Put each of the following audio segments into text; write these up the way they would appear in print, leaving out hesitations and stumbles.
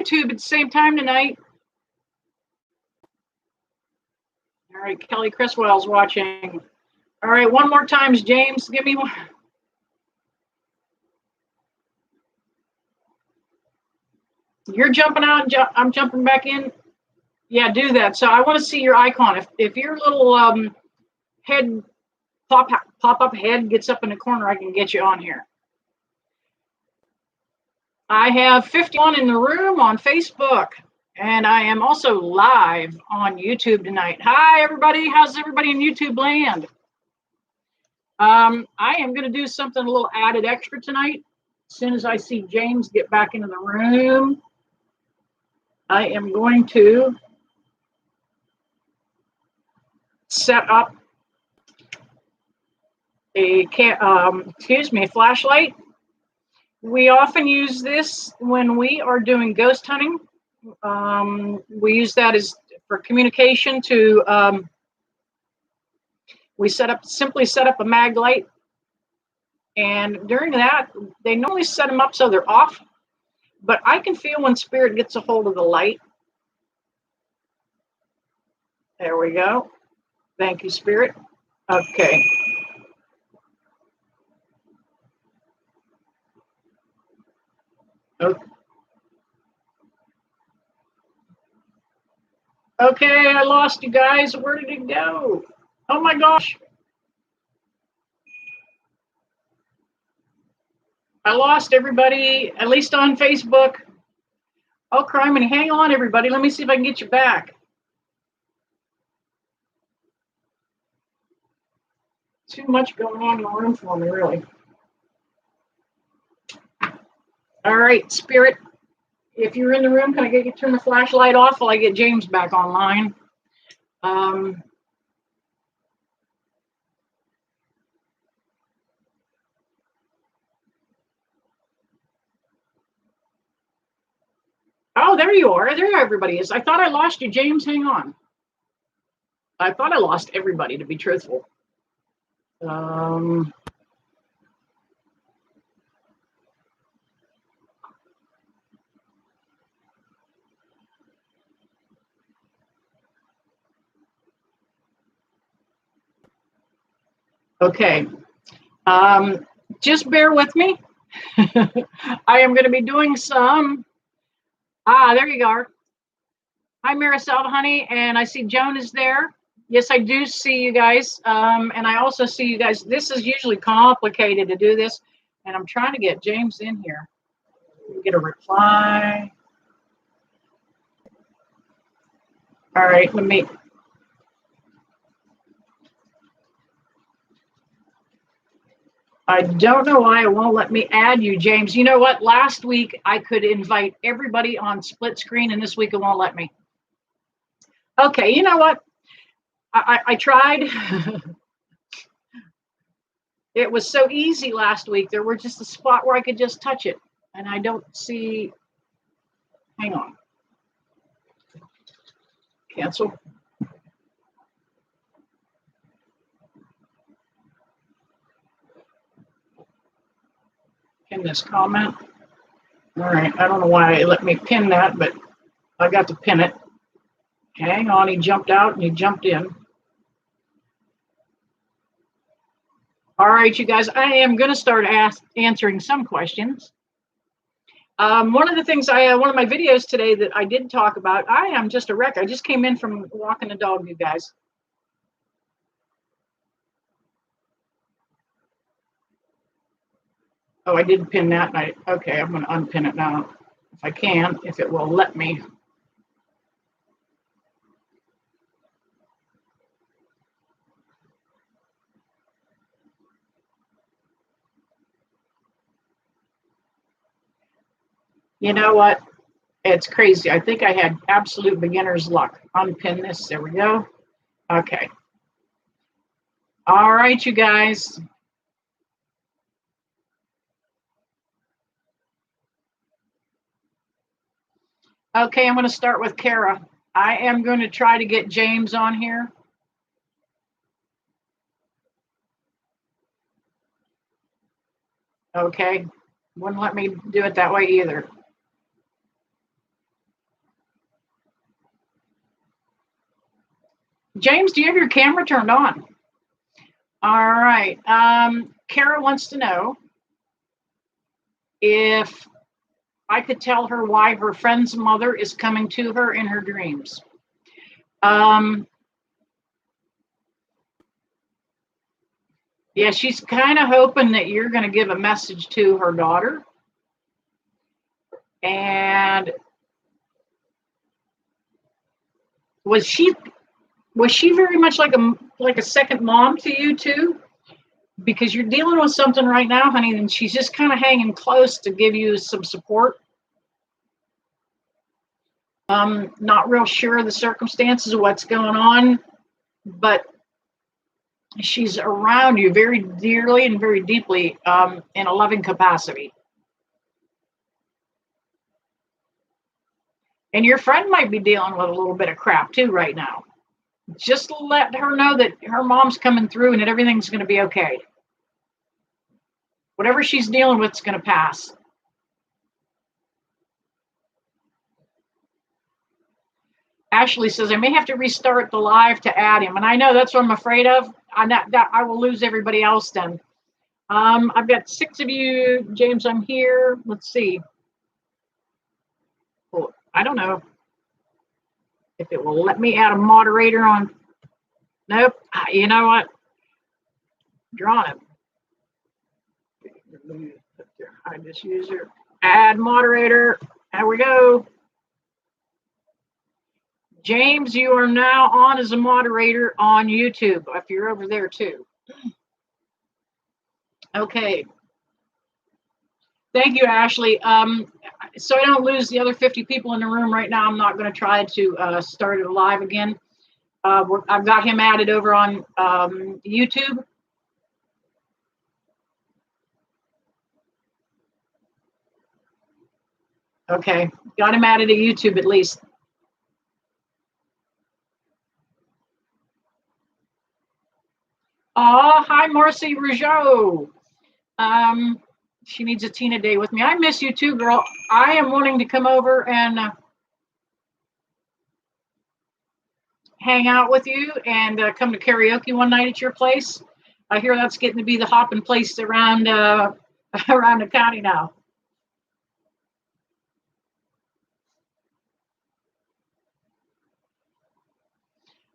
YouTube at the same time tonight. All right, Kelly Criswell's watching. All right, one more time, James. Give me one. You're jumping out, and I'm jumping back in. Yeah, do that. So I want to see your icon. If your little head pop-up head gets up in the corner, I can get you on here. I have 51 in the room on Facebook, and I am also live on YouTube tonight. Hi, everybody. How's everybody in YouTube land? I am going to do something a little added extra tonight. As soon as I see James get back into the room, I am going to set up a flashlight. We often use this when we are doing ghost hunting. We use that as for communication to we simply set up a mag light, and during that they normally set them up so they're off, but I can feel when spirit gets a hold of the light. There we go. Thank you, Spirit. Okay. Okay, I lost you guys. Where did it go? Oh my gosh. I lost everybody, at least on Facebook. Oh, criminy. Hang on, everybody. Let me see if I can get you back. Too much going on in the room for me, really. All right, Spirit. If you're in the room, can I get you to turn the flashlight off while I get James back online? Oh, there you are. There everybody is. I thought I lost you, James. Hang on. I thought I lost everybody, to be truthful. Okay. Just bear with me. I am going to be doing some. There you are. Hi, Maricel, honey, and I see Joan is there. Yes, I do see you guys, and I also see you guys. This is usually complicated to do this, and I'm trying to get James in here. Get a reply. All right, let me. I don't know why it won't let me add you, James. You know what? Last week I could invite everybody on split screen, and this week it won't let me. Okay, you know what? I tried. It was so easy last week. There were just a spot where I could just touch it, and I don't see. Hang on. Cancel. Pin this comment. All right. I don't know why it let me pin that, but I got to pin it. Hang on. He jumped out and he jumped in. All right, you guys. I am going to start answering some questions. One of the things one of my videos today that I did talk about, I am just a wreck. I just came in from walking the dog, you guys. Oh, I did pin that. Okay, I'm going to unpin it now. If I can, if it will let me. You know what? It's crazy. I think I had absolute beginner's luck. Unpin this. There we go. Okay. All right, you guys. Okay, I'm going to start with Kara. I am going to try to get James on here. Okay. Wouldn't let me do it that way either. James, do you have your camera turned on? All right. Kara wants to know if I could tell her why her friend's mother is coming to her in her dreams. Yeah, she's kind of hoping that you're going to give a message to her daughter. And was she very much like a second mom to you too? Because you're dealing with something right now, honey, and she's just kind of hanging close to give you some support. Not real sure of the circumstances of what's going on, but she's around you very dearly and very deeply in a loving capacity. And your friend might be dealing with a little bit of crap too right now. Just let her know that her mom's coming through and that everything's going to be okay. Whatever she's dealing with is going to pass. Ashley says, I may have to restart the live to add him. And I know that's what I'm afraid of. I will lose everybody else then. I've got 6 of you. James, I'm here. Let's see. Well, I don't know if it will let me add a moderator on. Nope. You know what? Drawn it. Hide this user. Add moderator. There we go. James, you are now on as a moderator on YouTube, if you're over there too. Okay. Thank you, Ashley. So I don't lose the other 50 people in the room right now, I'm not going to try to start it live again. I've got him added over on YouTube. Okay, got him added to YouTube at least. Oh, hi, Marcy Rougeau. She needs a Tina day with me. I miss you too, girl. I am wanting to come over and hang out with you and come to karaoke one night at your place. I hear that's getting to be the hopping place around around the county now.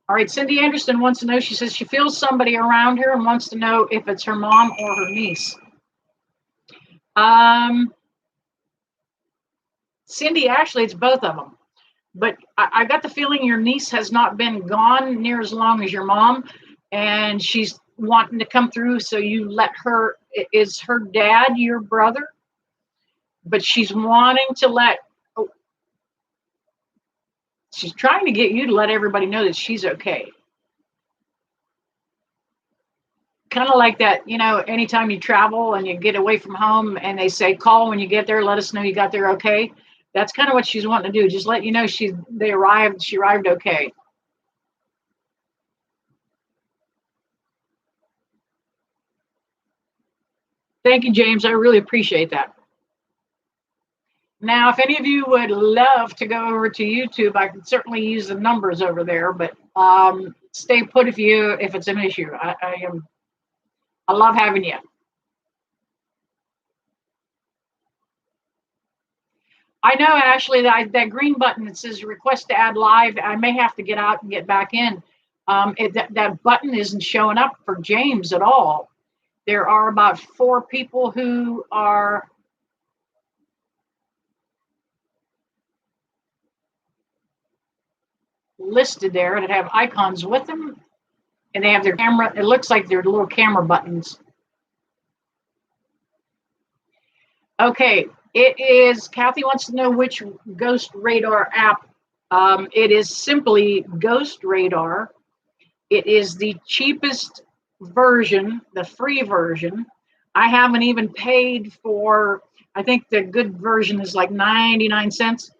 All right, Cindy Anderson wants to know, she says she feels somebody around her and wants to know if it's her mom or her niece. Cindy, actually, it's both of them. But I got the feeling your niece has not been gone near as long as your mom, and she's wanting to come through, so you let her. Is her dad your brother? But she's wanting to let. Oh, she's trying to get you to let everybody know that she's okay. Kind of like that, you know, anytime you travel and you get away from home and they say, call when you get there, let us know you got there okay. That's kind of what she's wanting to do. Just let you know she arrived okay. Thank you, James. I really appreciate that. Now, if any of you would love to go over to YouTube, I can certainly use the numbers over there, but stay put if it's an issue. I love having you. I know, Ashley, that green button that says request to add live, I may have to get out and get back in. That button isn't showing up for James at all. There are about 4 people who are listed there that have icons with them, and they have their camera. It looks like they're little camera buttons. Okay, it is, Kathy wants to know which Ghost Radar app. It is simply Ghost Radar. It is the cheapest version, the free version. I haven't even paid for, I think the good version is like 99 cents.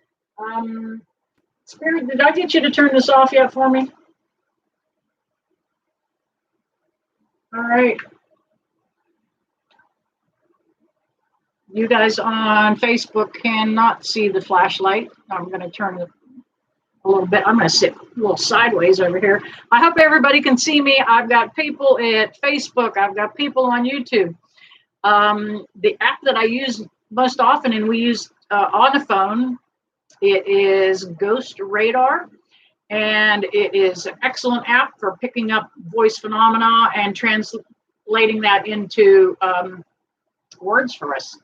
Spirit, did I get you to turn this off yet for me? All right. You guys on Facebook cannot see the flashlight. I'm going to turn it a little bit. I'm going to sit a little sideways over here. I hope everybody can see me. I've got people at Facebook. I've got people on YouTube. The app that I use most often, and we use on the phone, it is Ghost Radar. And it is an excellent app for picking up voice phenomena and translating that into words for us.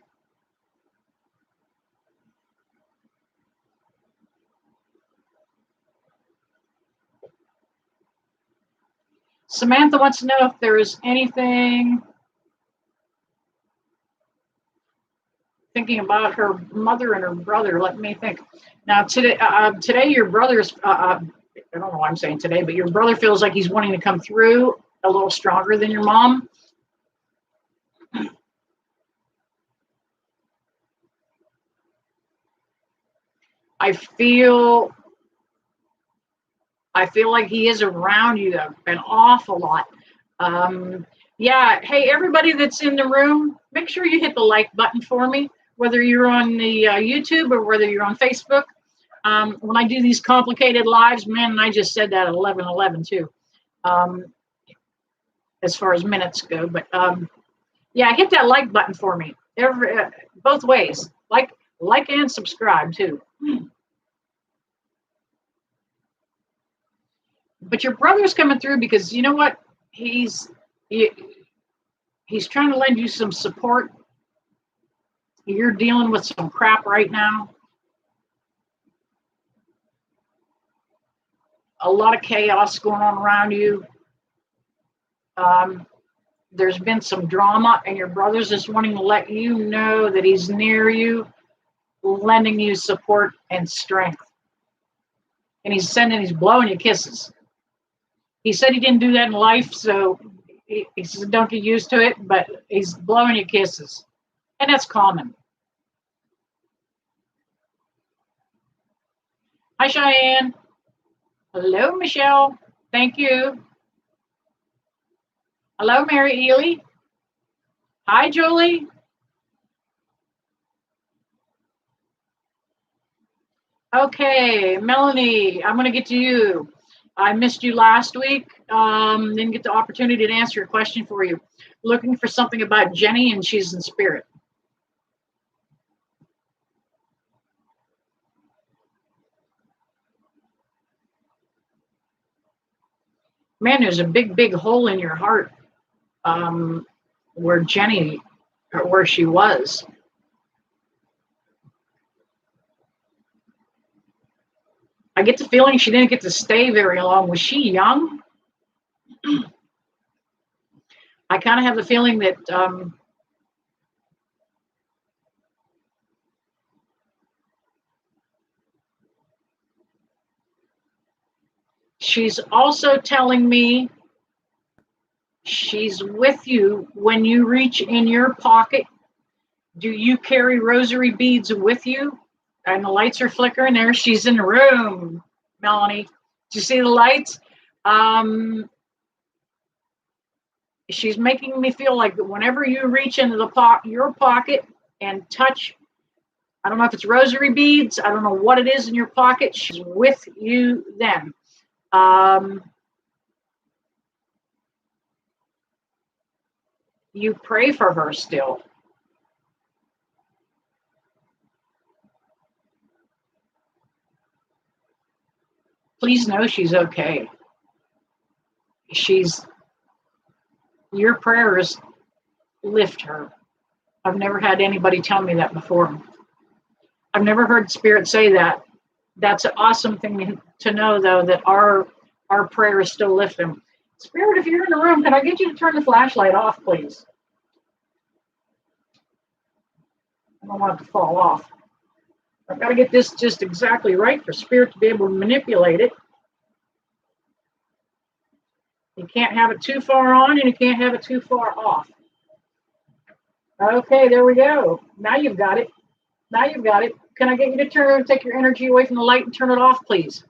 Samantha wants to know if there is anything, thinking about her mother and her brother. Let me think. Now, today your brother's, I don't know why I'm saying today, but your brother feels like he's wanting to come through a little stronger than your mom. I feel like he is around you an awful lot. Yeah. Hey, everybody that's in the room, make sure you hit the like button for me, whether you're on the YouTube or whether you're on Facebook. When I do these complicated lives, man, and I just said that at 11:11 too, as far as minutes go. But yeah, hit that like button for me. Both ways, like and subscribe too. But your brother's coming through because you know what? He's trying to lend you some support. You're dealing with some crap right now. A lot of chaos going on around you. There's been some drama, and your brother's just wanting to let you know that he's near you, lending you support and strength. And he's blowing you kisses. He said he didn't do that in life, so he said don't get used to it, but he's blowing you kisses. And that's common. Hi, Cheyenne. Hello, Michelle. Thank you. Hello, Mary Ely. Hi, Julie. Okay, Melanie, I'm going to get to you. I missed you last week. Didn't get the opportunity to answer your question for you. Looking for something about Jenny, and she's in spirit. Man, there's a big, big hole in your heart where Jenny, or where she was. I get the feeling she didn't get to stay very long. Was she young? I kind of have the feeling that she's also telling me she's with you when you reach in your pocket. Do you carry rosary beads with you? And the lights are flickering. There she's in the room, Melanie. Do you see the lights? She's making me feel like whenever you reach into your pocket and touch, I don't know if it's rosary beads, I don't know what it is in your pocket, she's with you then. You pray for her still. Please know she's okay. Your prayers lift her. I've never had anybody tell me that before. I've never heard Spirit say that. That's an awesome thing to know, though, that our prayers still lift them. Spirit, if you're in the room, can I get you to turn the flashlight off, please? I don't want it to fall off. I've got to get this just exactly right for Spirit to be able to manipulate it. You can't have it too far on, and you can't have it too far off. Okay, there we go. Now you've got it. Now you've got it. Can I get you to take your energy away from the light and turn it off, please?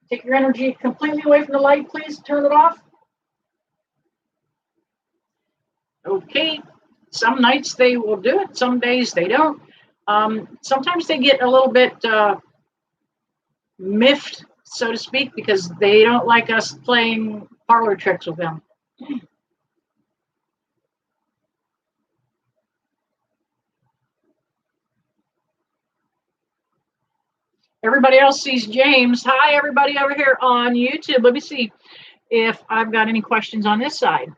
Take your energy completely away from the light, please. Turn it off. Okay. Some nights they will do it. Some days they don't. Sometimes they get a little bit miffed, so to speak, because they don't like us playing parlor tricks with them. Everybody else sees James. Hi, everybody over here on YouTube. Let me see if I've got any questions on this side.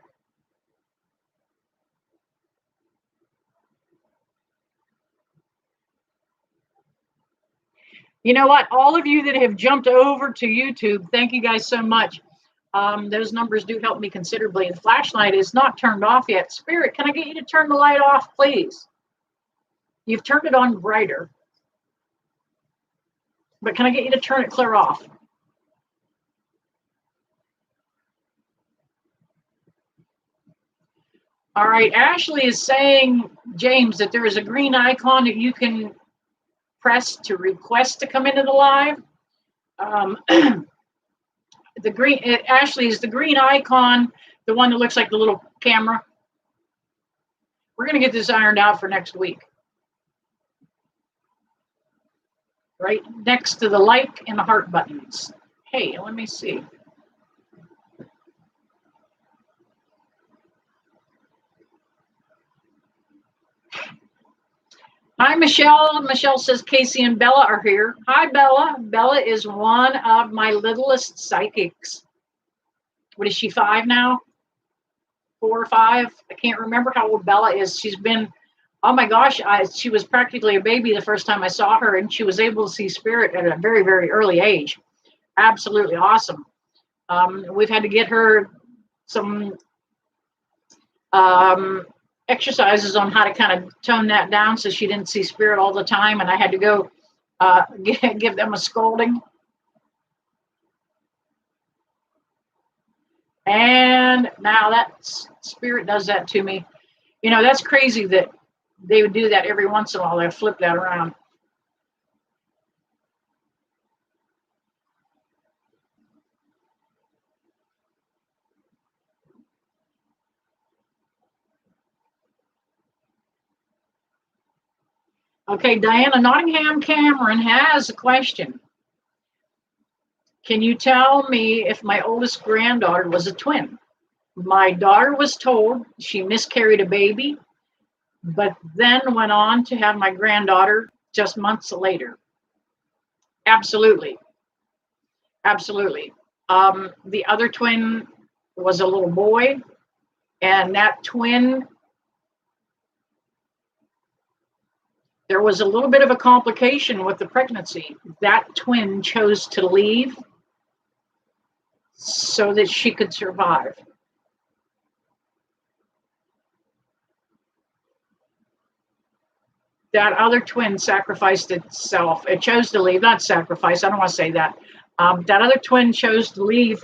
You know what? All of you that have jumped over to YouTube, thank you guys so much. Those numbers do help me considerably. The flashlight is not turned off yet. Spirit, can I get you to turn the light off, please? You've turned it on brighter. But can I get you to turn it clear off? All right, Ashley is saying, James, that there is a green icon that you can press to request to come into the live. The green, Ashley, is the green icon the one that looks like the little camera? We're going to get this ironed out for next week. Right next to the like and the heart buttons. Hey, let me see. Hi, Michelle. Michelle says Casey and Bella are here. Hi, Bella. Bella is one of my littlest psychics. What is she, 5 now? 4 or 5? I can't remember how old Bella is. She's been, oh my gosh, she was practically a baby the first time I saw her, and she was able to see spirit at a very, very early age. Absolutely awesome. We've had to get her some exercises on how to kind of tone that down so she didn't see spirit all the time, and I had to go give them a scolding. And now that spirit does that to me. You know, that's crazy that they would do that every once in a while. They flip that around. Okay, Diana Nottingham Cameron has a question. Can you tell me if my oldest granddaughter was a twin? My daughter was told she miscarried a baby, but then went on to have my granddaughter just months later. Absolutely. Absolutely. The other twin was a little boy, and that twin, there was a little bit of a complication with the pregnancy. That twin chose to leave so that she could survive. That other twin sacrificed itself. It chose to leave, not sacrifice. I don't want to say that. That other twin chose to leave.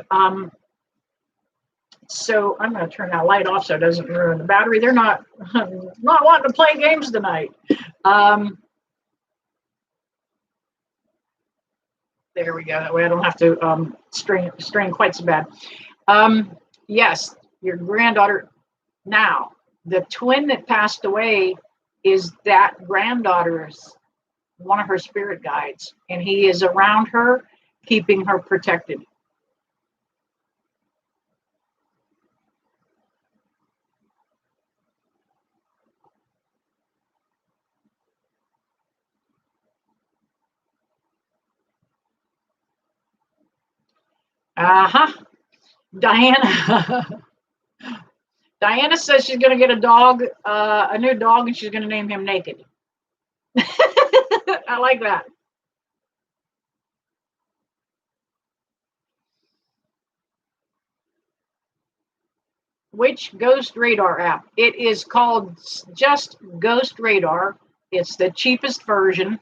So I'm going to turn that light off so it doesn't ruin the battery. They're not wanting to play games tonight. There we go. That way I don't have to strain quite so bad. Yes, your granddaughter. Now, the twin that passed away is that granddaughter's one of her spirit guides, and he is around her, keeping her protected. Uh-huh. Diana. Diana says she's going to get a dog, a new dog, and she's going to name him Naked. I like that. Which Ghost Radar app? It is called just Ghost Radar. It's the cheapest version.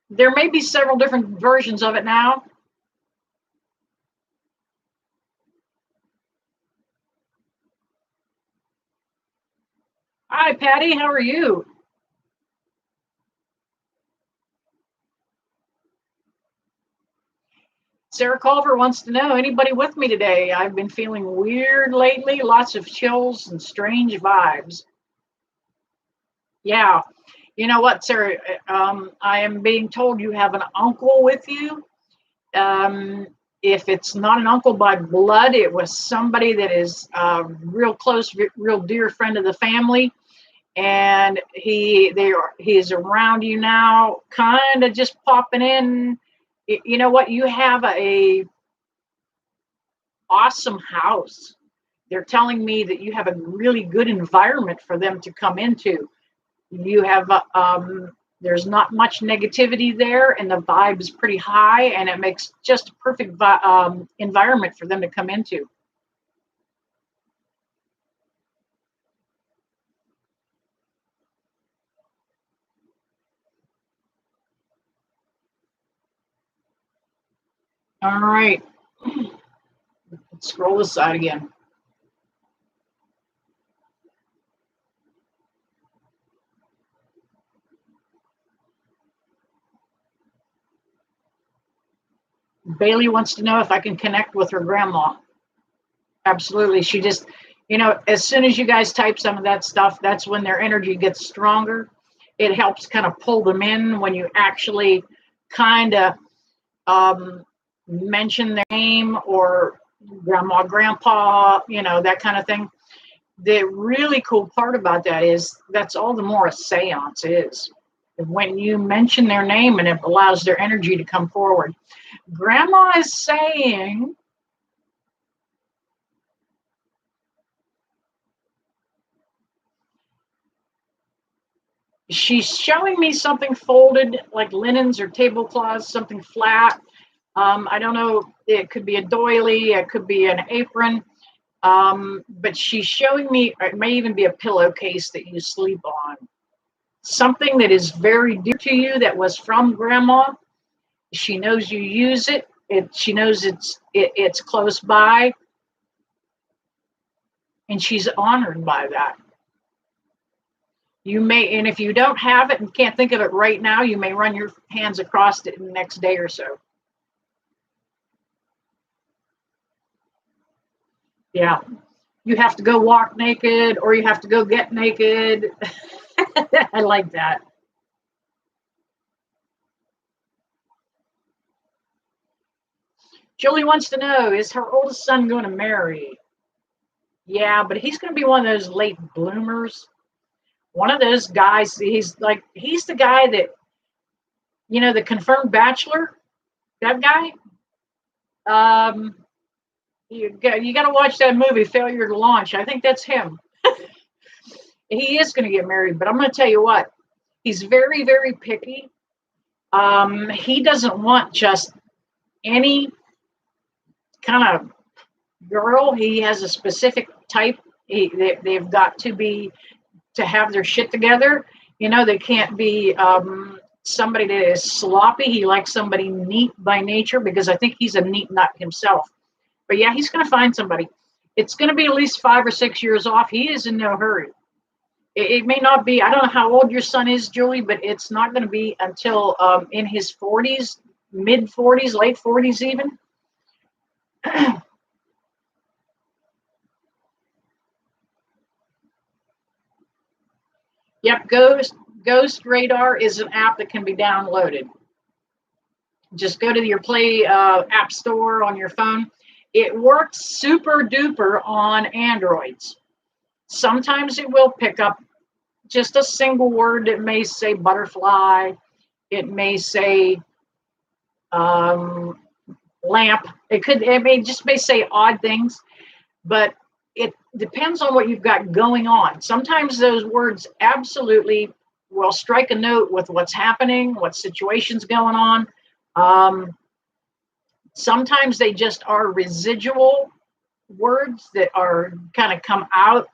There may be several different versions of it now. Hi, Patty. How are you? Sarah Culver wants to know, anybody with me today? I've been feeling weird lately, lots of chills and strange vibes. Yeah, you know what, Sarah? I am being told you have an uncle with you. Um, if it's not an uncle by blood, it was somebody that is real close, real dear friend of the family, and he is around you now, kind of just popping in. You know what? You have a awesome house. They're telling me that you have a really good environment for them to come into. You have there's not much negativity there, and the vibe is pretty high, and it makes just a perfect environment for them to come into. All right, let's scroll this side again. Bailey wants to know if I can connect with her grandma. Absolutely. She just, as soon as you guys type some of that stuff, that's when their energy gets stronger. It helps kind of pull them in when you actually kind of um, mention their name or grandma, grandpa, that kind of thing. The really cool part about that is that's all the more a seance is. When you mention their name and it allows their energy to come forward. Grandma is saying, she's showing me something folded like linens or tablecloths, something flat. I don't know, it could be a doily, it could be an apron, but she's showing me, it may even be a pillowcase that you sleep on. Something that is very dear to you that was from grandma. She knows you use it. She knows it's close by, and she's honored by that. You may, and if you don't have it and can't think of it right now, you may run your hands across it in the next day or so. Yeah. You have to go walk naked or you have to go get naked. I like that. Julie wants to know, is her oldest son going to marry? Yeah, but he's going to be one of those late bloomers. One of those guys, he's the guy that, the confirmed bachelor, that guy. Um, you got to watch that movie, Failure to Launch. I think that's him. He is going to get married, but I'm going to tell you what, he's very, very picky. He doesn't want just any kind of girl. He has a specific type. They've got to have their shit together. They can't be somebody that is sloppy. He likes somebody neat by nature because I think he's a neat nut himself. But yeah, he's going to find somebody. It's going to be at least 5 or 6 years off. He is in no hurry. It may not be, I don't know how old your son is, Julie, but it's not going to be until in his 40s, mid 40s, late 40s even. Yep, Ghost Radar is an app that can be downloaded. Just go to your Play App Store on your phone. It works super duper on Androids. Sometimes it will pick up just a single word. It may say butterfly. It may say lamp. It may say odd things, but it depends on what you've got going on. Sometimes those words absolutely will strike a note with what's happening, what situation's going on. Sometimes they just are residual words that are kind of come out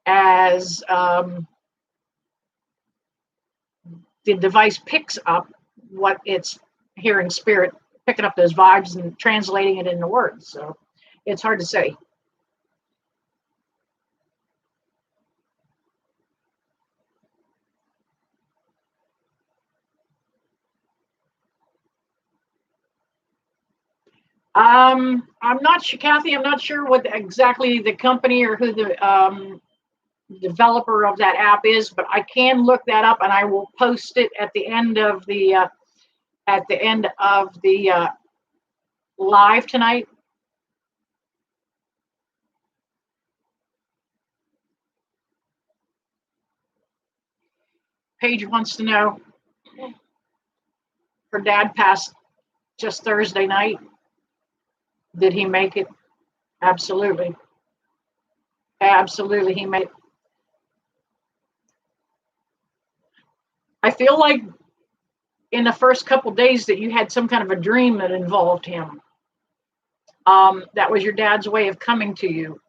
as the device picks up what it's hearing, spirit picking up those vibes and translating it into words. So it's hard to say. I'm not sure, Kathy. I'm not sure what exactly the company or who the developer of that app is, but I can look that up and I will post it at the end of the live tonight. Paige wants to know, her dad passed just Thursday night. Did he make it? Absolutely. Absolutely, he made it. I feel like in the first couple days that you had some kind of a dream that involved him. That was your dad's way of coming to you.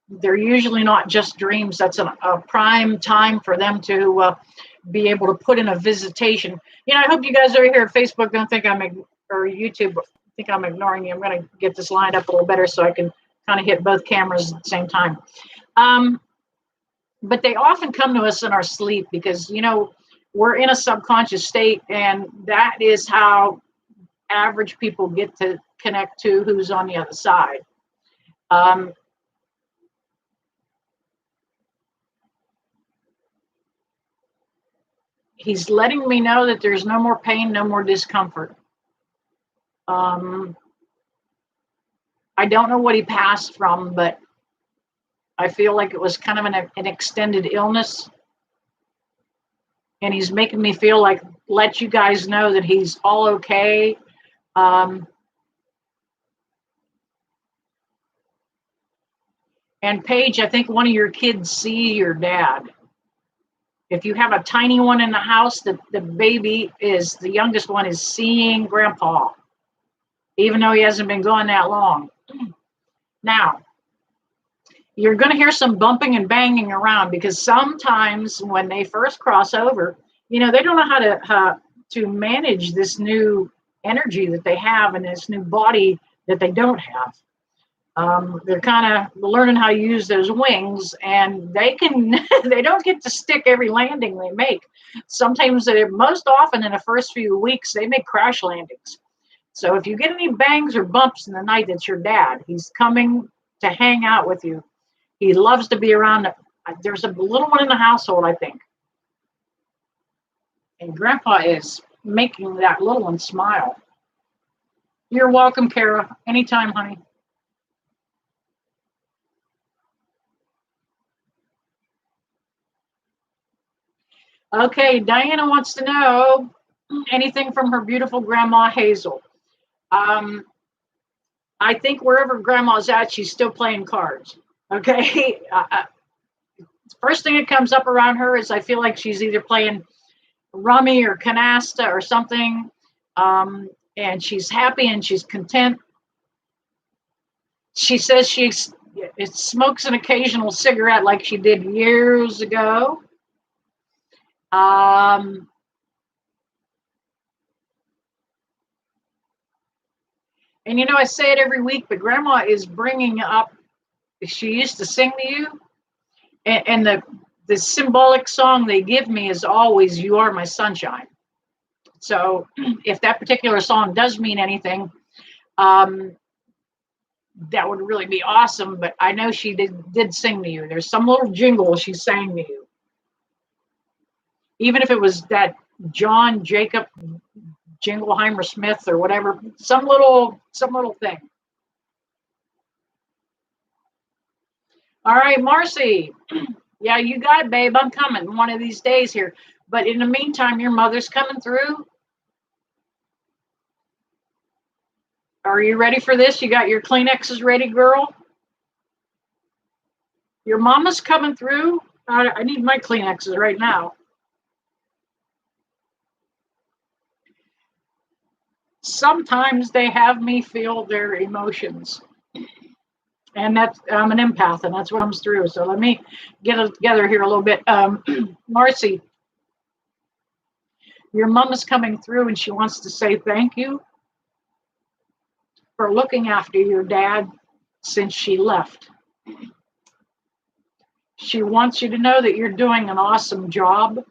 They're usually not just dreams. That's a prime time for them to be able to put in a visitation. I hope you guys over here at Facebook don't think or YouTube think I'm ignoring you. I'm going to get this lined up a little better so I can kind of hit both cameras at the same time. But they often come to us in our sleep because, we're in a subconscious state, and that is how average people get to connect to who's on the other side. He's letting me know that there's no more pain, no more discomfort. I don't know what he passed from, but I feel like it was kind of an extended illness. And he's making me feel like, let you guys know that he's all okay. And Paige, I think one of your kids see your dad. If you have a tiny one in the house, the youngest one is seeing Grandpa, even though he hasn't been gone that long. Now, you're going to hear some bumping and banging around because sometimes when they first cross over, they don't know how to manage this new energy that they have and this new body that they don't have. They're kind of learning how to use those wings, and they don't get to stick every landing they make. Sometimes, most often in the first few weeks, they make crash landings. So if you get any bangs or bumps in the night, that's your dad. He's coming to hang out with you. He loves to be around. There's a little one in the household, I think. And Grandpa is making that little one smile. You're welcome, Kara. Anytime, honey. Okay, Diana wants to know anything from her beautiful grandma Hazel. I think wherever grandma's at, she's still playing cards. Okay. First thing that comes up around her is I feel like she's either playing rummy or canasta or something. And she's happy and she's content. She says she smokes an occasional cigarette like she did years ago. And I say it every week, but Grandma is bringing up, she used to sing to you, and the symbolic song they give me is always, "You Are My Sunshine." So if that particular song does mean anything, that would really be awesome. But I know she did sing to you. There's some little jingle she sang to you. Even if it was that John Jacob Jingleheimer Smith or whatever, some little thing. All right, Marcy. Yeah, you got it, babe. I'm coming one of these days here. But in the meantime, your mother's coming through. Are you ready for this? You got your Kleenexes ready, girl? Your mama's coming through. I need my Kleenexes right now. Sometimes they have me feel their emotions. And I'm an empath, and that's what comes through. So let me get it together here a little bit. Marcy, your mom is coming through, and she wants to say thank you for looking after your dad since she left. She wants you to know that you're doing an awesome job,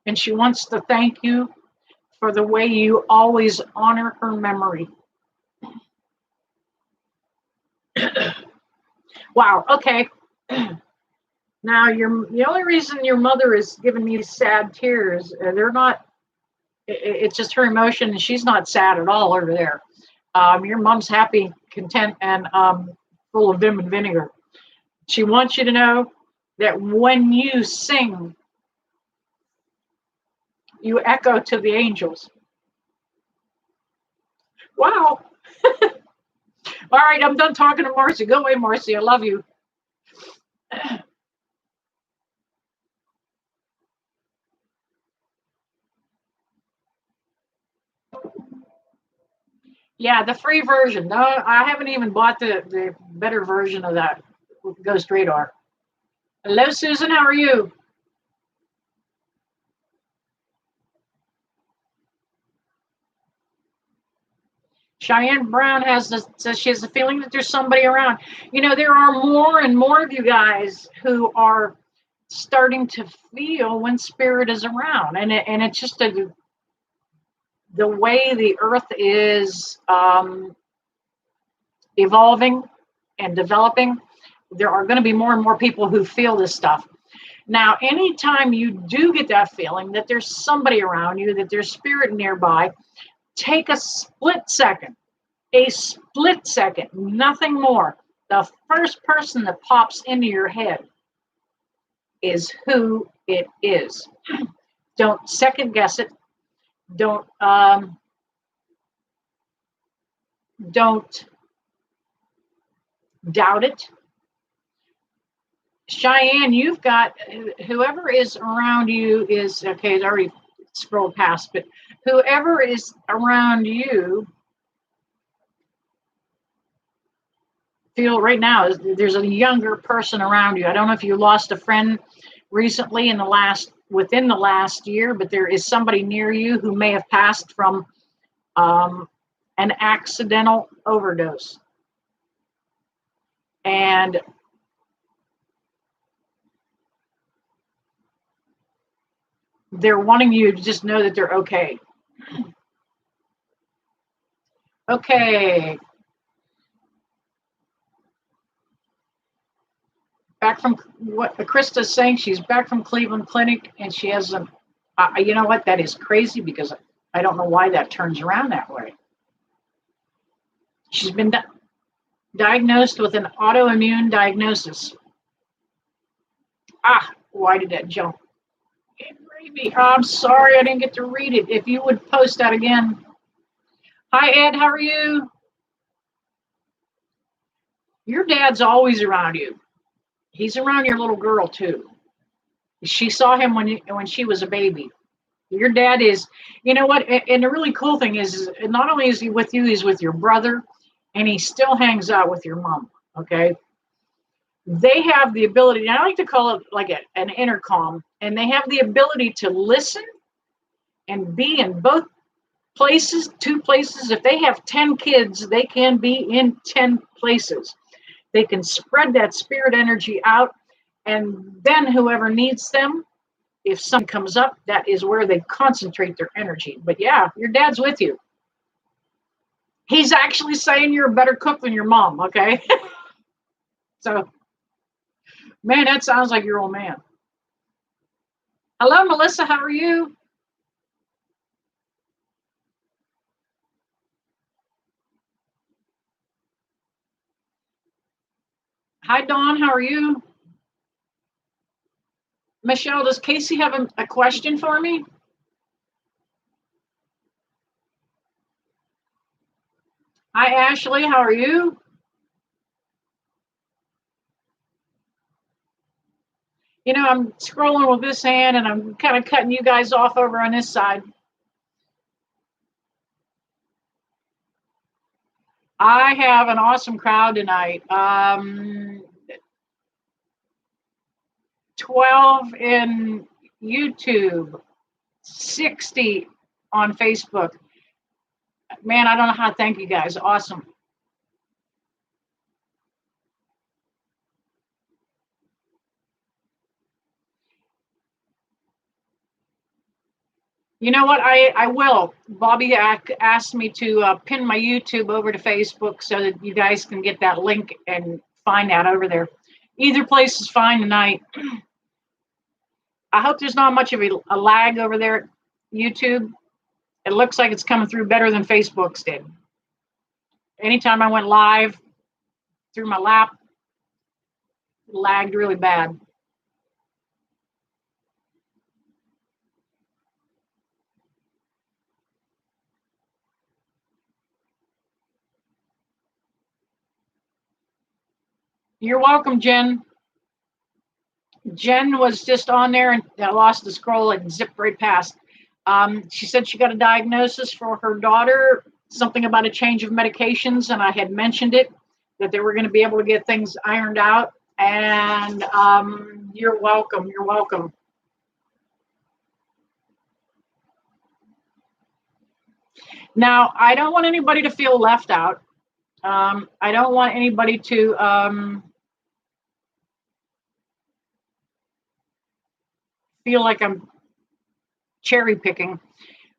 and she wants to thank you for the way you always honor her memory. Wow, okay. Now, the only reason your mother is giving me sad tears, they're not, it's just her emotion, and she's not sad at all over there. Your mom's happy, content, and full of vim and vinegar. She wants you to know that when you sing, you echo to the angels. Wow. All right, I'm done talking to Marcy. Go away, Marcy. I love you. Yeah, the free version. No, I haven't even bought the better version of that Ghost Radar. Hello, Susan. How are you? Cheyenne Brown says she has a feeling that there's somebody around. You know, there are more and more of you guys who are starting to feel when spirit is around, and it's just the way the earth is evolving and developing. There are going to be more and more people who feel this stuff. Now, anytime you do get that feeling that there's somebody around you, that there's spirit nearby, take a split second, nothing more. The first person that pops into your head is who it is. Don't second guess it. Don't doubt it. Cheyenne, you've got whoever is around you is okay. It's already scrolled past, but whoever is around you, feel right now there's a younger person around you. I don't know if you lost a friend recently within the last year, but there is somebody near you who may have passed from an accidental overdose. And they're wanting you to just know that they're okay. Okay. Back from what Krista's saying, she's back from Cleveland Clinic, and she has you know what, that is crazy because I don't know why that turns around that way. She's been diagnosed with an autoimmune diagnosis. Why did that jump? I'm sorry I didn't get to read it. If you would post that again. Hi, Ed. How are you? Your dad's always around you. He's around your little girl, too. She saw him when she was a baby. Your dad is, you know what? And the really cool thing is not only is he with you, he's with your brother, and he still hangs out with your mom, okay? They have the ability, and I like to call it like an intercom, and they have the ability to listen and be in both places, 2 places. If they have 10 kids, they can be in 10 places. They can spread that spirit energy out, and then whoever needs them, if something comes up, that is where they concentrate their energy. But yeah, your dad's with you. He's actually saying you're a better cook than your mom, okay? So, man, that sounds like your old man. Hello, Melissa, how are you? Hi, Dawn, how are you? Michelle, does Casey have a question for me? Hi, Ashley, how are you? You know, I'm scrolling with this hand and I'm kind of cutting you guys off over on this side. I have an awesome crowd tonight. 12 in YouTube, 60 on Facebook. Man, I don't know how to thank you guys. Awesome. You know what? I will. Bobby asked me to pin my YouTube over to Facebook so that you guys can get that link and find that over there. Either place is fine tonight. I hope there's not much of a lag over there at YouTube. It looks like it's coming through better than Facebook's did. Anytime I went live through my lap, it lagged really bad. You're welcome, Jen. Jen was just on there and I lost the scroll and zipped right past. She said she got a diagnosis for her daughter, something about a change of medications, and I had mentioned it, that they were going to be able to get things ironed out. And you're welcome. You're welcome. Now, I don't want anybody to feel left out. I don't want anybody to feel like I'm cherry picking.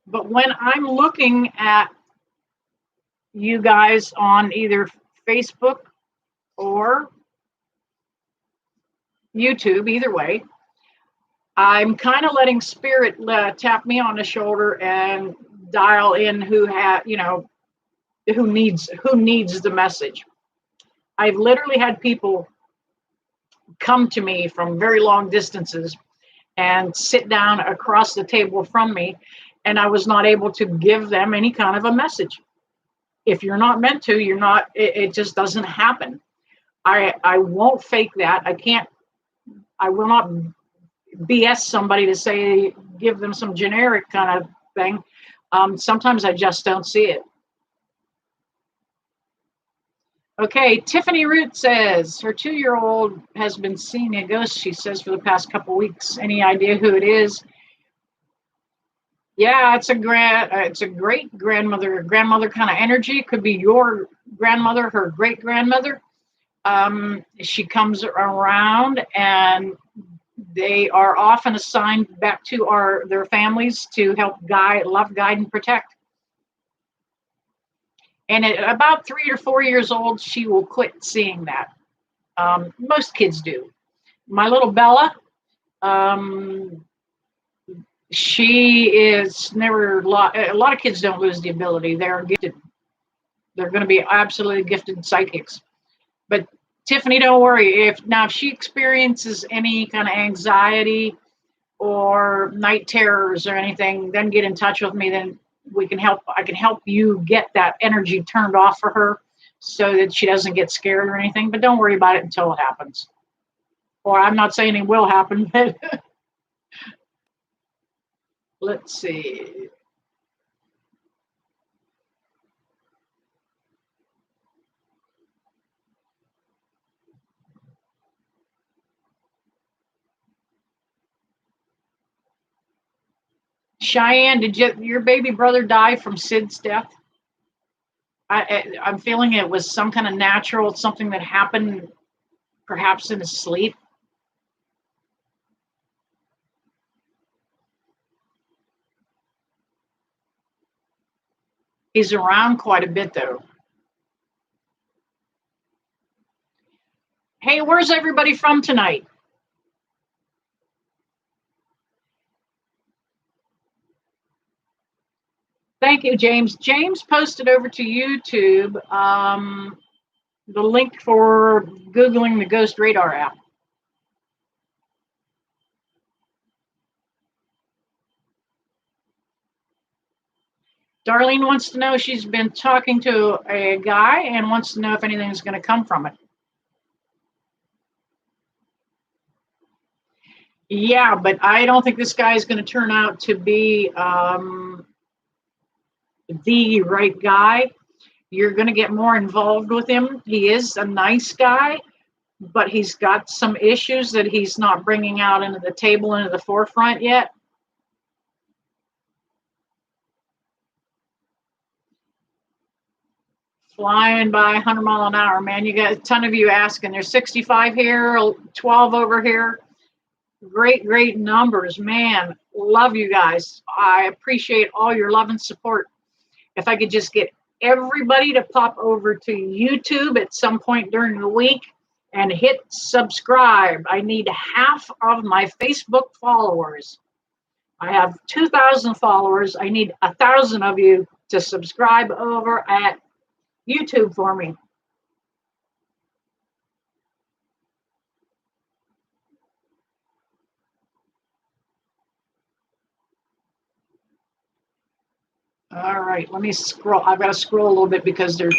But when I'm looking at you guys on either Facebook or YouTube, either way, I'm kind of letting spirit tap me on the shoulder and dial in who who needs the message. I've literally had people come to me from very long distances and sit down across the table from me, and I was not able to give them any kind of a message. If you're not meant to, you're not. It just doesn't happen. I won't fake that. I will not BS somebody to say, give them some generic kind of thing. Sometimes I just don't see it. Okay, Tiffany Root says her 2-year-old has been seeing a ghost, she says, for the past couple weeks. Any idea who it is? Yeah, it's a great grandmother kind of energy. Could be your grandmother, her great grandmother. She comes around, and they are often assigned back to their families to help love, guide, and protect. And at about 3 or 4 years old, she will quit seeing that. Most kids do. My little Bella, she is never. A lot of kids don't lose the ability. They're gifted. They're going to be absolutely gifted psychics. But Tiffany, don't worry. If she experiences any kind of anxiety or night terrors or anything, then get in touch with me. Then I can help you get that energy turned off for her so that she doesn't get scared or anything. But don't worry about it until it happens. Or I'm not saying it will happen, but let's see. Cheyenne, did your baby brother die from Sid's death? I'm feeling it was some kind of natural, something that happened perhaps in his sleep. He's around quite a bit, though. Hey, where's everybody from tonight? Thank you, James. James posted over to YouTube the link for Googling the Ghost Radar app. Darlene wants to know, she's been talking to a guy and wants to know if anything is going to come from it. Yeah, but I don't think this guy is going to turn out to be the right guy. You're going to get more involved with him. He is a nice guy, but he's got some issues that he's not bringing out into the table, into the forefront yet. Flying by 100 mile an hour, man. You got a ton of you asking. There's 65 here, 12 over here. Great, great numbers, man. Love you guys. I appreciate all your love and support. If I could just get everybody to pop over to YouTube at some point during the week and hit subscribe. I need half of my Facebook followers. I have 2,000 followers. I need 1,000 of you to subscribe over at YouTube for me. All right, let me scroll. I've got to scroll a little bit because there's.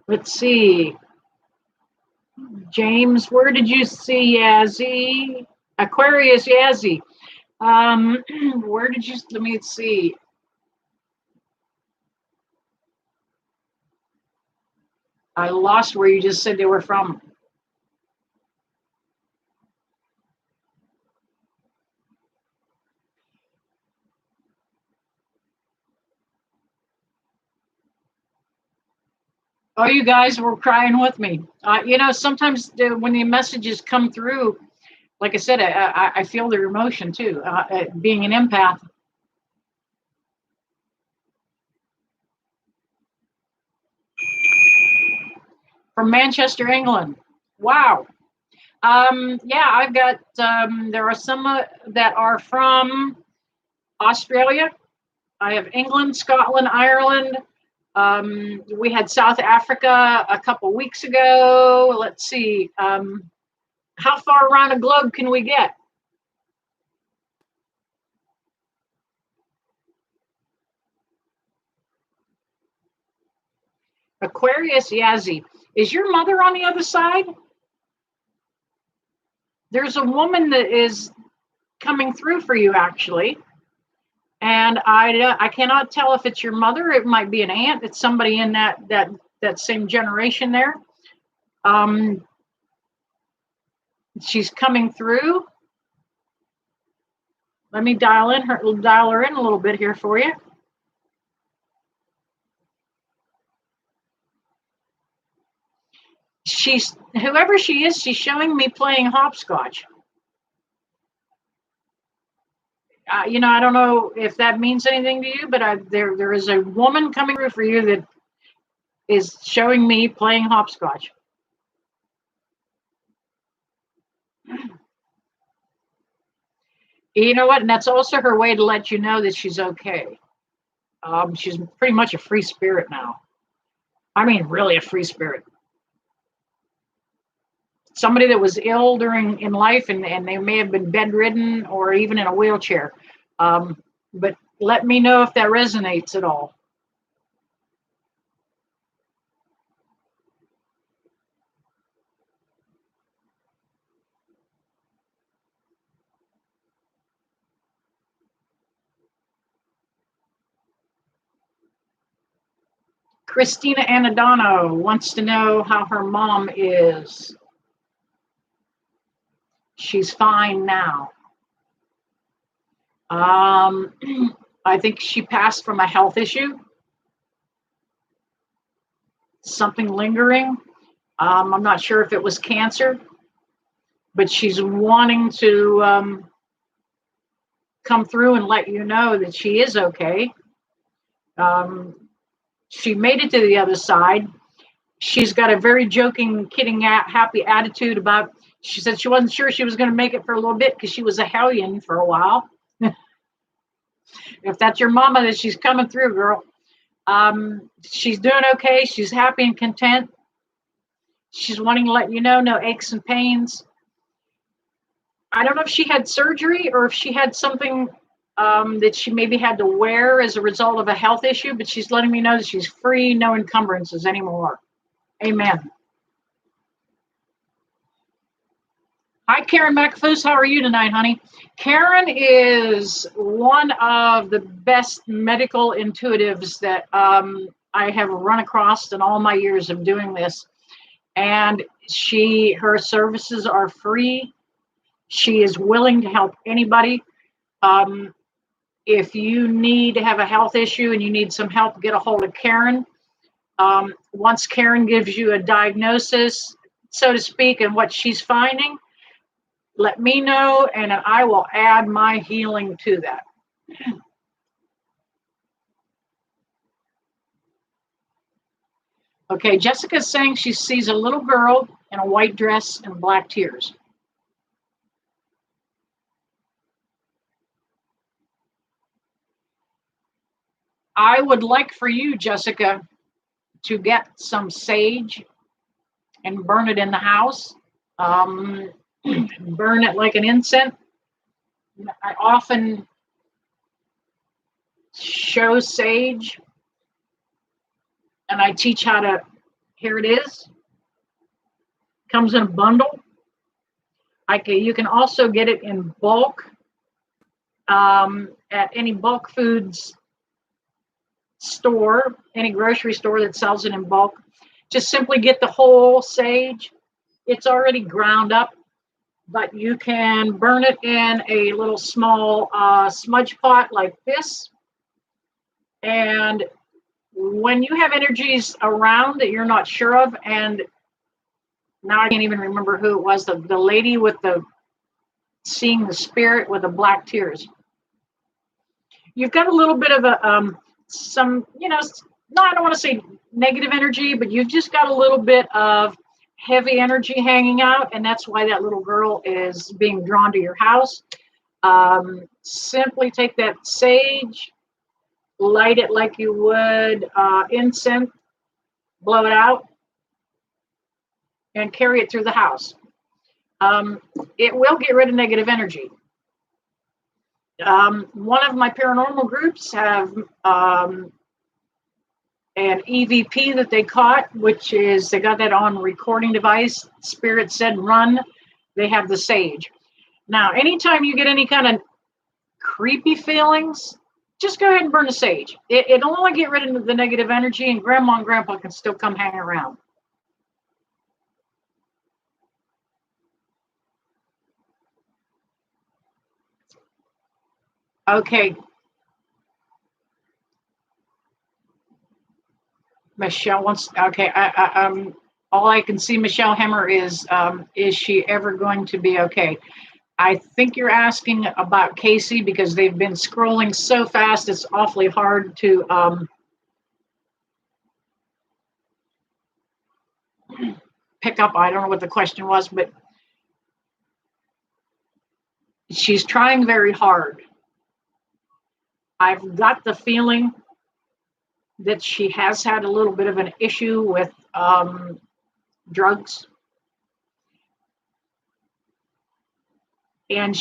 Let's see. James, where did you see Yazzie? Aquarius Yazzie. Where did you, let me see. I lost where you just said they were from. Oh, you guys were crying with me. Sometimes when the messages come through, like I said, I feel their emotion too, being an empath. From Manchester, England. Wow. Yeah, I've got, there are some that are from Australia. I have England, Scotland, Ireland. We had South Africa a couple weeks ago. Let's see. How far around the globe can we get? Aquarius Yazzie. Is your mother on the other side? There's a woman that is coming through for you, actually. And I cannot tell if it's your mother. It might be an aunt. It's somebody in that same generation there. She's coming through. Let me dial her in a little bit here for you. She's, whoever she is, she's showing me playing hopscotch. I don't know if that means anything to you, but there is a woman coming through for you that is showing me playing hopscotch. You know what? And that's also her way to let you know that she's okay. She's pretty much a free spirit now. I mean, really a free spirit. Somebody that was ill in life, and they may have been bedridden or even in a wheelchair. But let me know if that resonates at all. Christina Anadano wants to know how her mom is. She's fine now. I think she passed from a health issue, something lingering. I'm not sure if it was cancer, but she's wanting to come through and let you know that she is okay. She made it to the other side. She's got a very joking, kidding, happy attitude about. She said she wasn't sure she was going to make it for a little bit because she was a hellion for a while. If that's your mama, that she's coming through, girl. She's doing okay. She's happy and content. She's wanting to let you know, no aches and pains. I don't know if she had surgery or if she had something that she maybe had to wear as a result of a health issue, but she's letting me know that she's free, no encumbrances anymore. Amen. Hi, Karen McAfoose. How are you tonight, honey? Karen is one of the best medical intuitives that I have run across in all my years of doing this. And her services are free. She is willing to help anybody. If you need to have a health issue and you need some help, get a hold of Karen. Once Karen gives you a diagnosis, so to speak, and what she's finding, let me know, and I will add my healing to that. Okay, Jessica's saying she sees a little girl in a white dress and black tears. I would like for you, Jessica, to get some sage and burn it in the house. Burn it like an incense. I often show sage and I teach how to, here it is, comes in a bundle. You can also get it in bulk at any bulk foods store, any grocery store that sells it in bulk. Just simply get the whole sage. It's already ground up, but you can burn it in a little small smudge pot like this. And when you have energies around that you're not sure of, and now I can't even remember who it was, the lady with the seeing the spirit with the black tears. You've got a little bit of a some, no, I don't want to say negative energy, but you've just got a little bit of heavy energy hanging out, and that's why that little girl is being drawn to your house. Simply take that sage, light it like you would incense, blow it out, and carry it through the house. It will get rid of negative energy. One of my paranormal groups have an EVP that they caught, which is, they got that on recording device. Spirit said run. They have the sage. Now, anytime you get any kind of creepy feelings, just go ahead and burn the sage. It'll only get rid of the negative energy, and grandma and grandpa can still come hang around. Okay. Michelle wants, okay, all I can see, Michelle Hemmer, is she ever going to be okay? I think you're asking about Casey because they've been scrolling so fast, it's awfully hard to pick up. I don't know what the question was, but she's trying very hard. I've got the feeling that she has had a little bit of an issue with drugs. And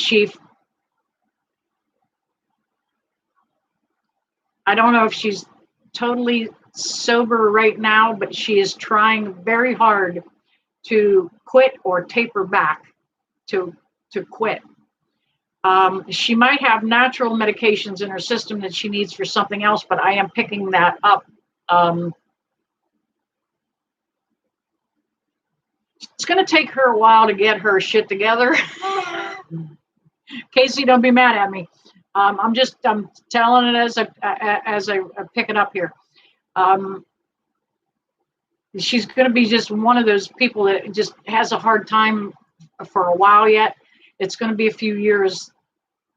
I don't know if she's totally sober right now, but she is trying very hard to quit or taper back to quit. She might have natural medications in her system that she needs for something else, but I am picking that up. It's going to take her a while to get her shit together. Casey, don't be mad at me. I'm telling it as I pick it up here. She's going to be just one of those people that just has a hard time for a while yet. It's going to be a few years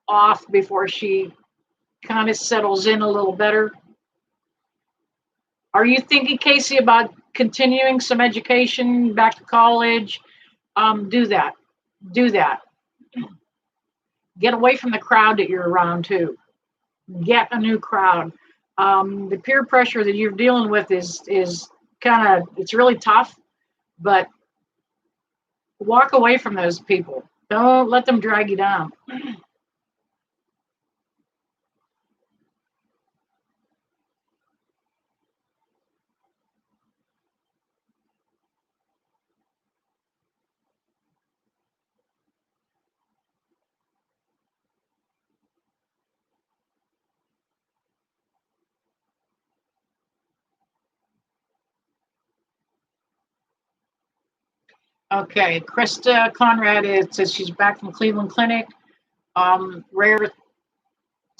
off before she kind of settles in a little better. Are you thinking, Casey, about continuing some education, back to college? Do that. Get away from the crowd that you're around too. Get a new crowd. The peer pressure that you're dealing with is kind of, it's really tough, but walk away from those people. Don't let them drag you down. Okay, Krista Conrad, it says she's back from Cleveland Clinic. Rare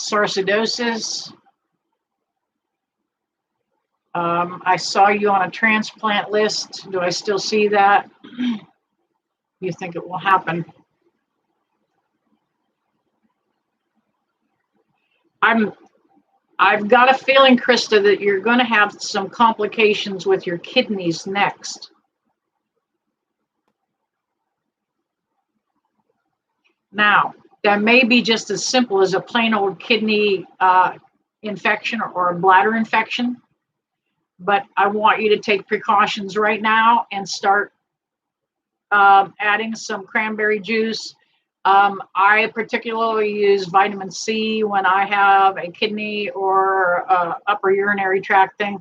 sarcoidosis. I saw you on a transplant list. Do I still see that? You think it will happen? I've got a feeling, Krista, that you're going to have some complications with your kidneys next. Now, that may be just as simple as a plain old kidney infection or a bladder infection, but I want you to take precautions right now and start adding some cranberry juice. I particularly use vitamin C when I have a kidney or upper urinary tract thing.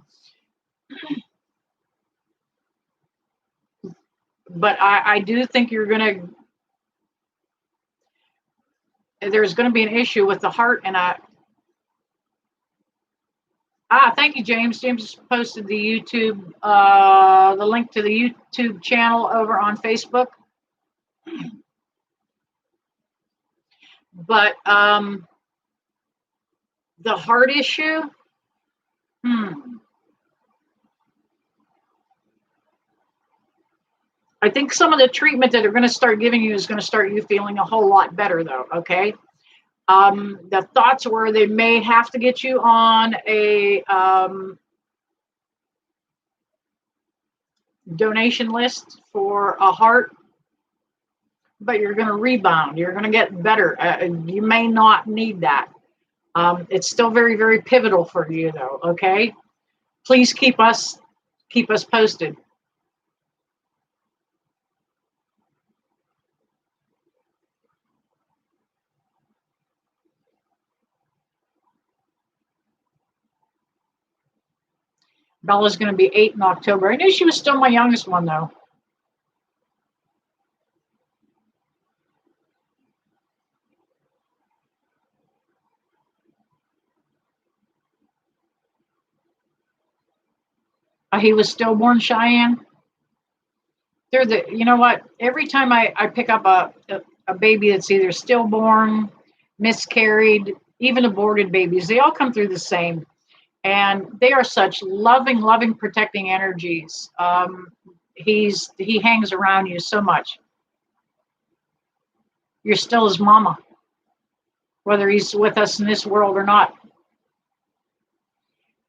But I do think there's going to be an issue with the heart. And thank you, James. James posted the YouTube, the link to the YouTube channel over on Facebook. But the heart issue, I think some of the treatment that they're going to start giving you is going to start you feeling a whole lot better, though, okay? The thoughts were they may have to get you on a donation list for a heart, but you're going to rebound. You're going to get better. You may not need that. It's still very, very pivotal for you, though, okay? Please keep us posted. Bella's going to be 8 in October. I knew she was still my youngest one, though. He was stillborn, Cheyenne. You know what? Every time I pick up a baby that's either stillborn, miscarried, even aborted babies, they all come through the same. And they are such loving, protecting energies. He hangs around you so much. You're still his mama, whether he's with us in this world or not.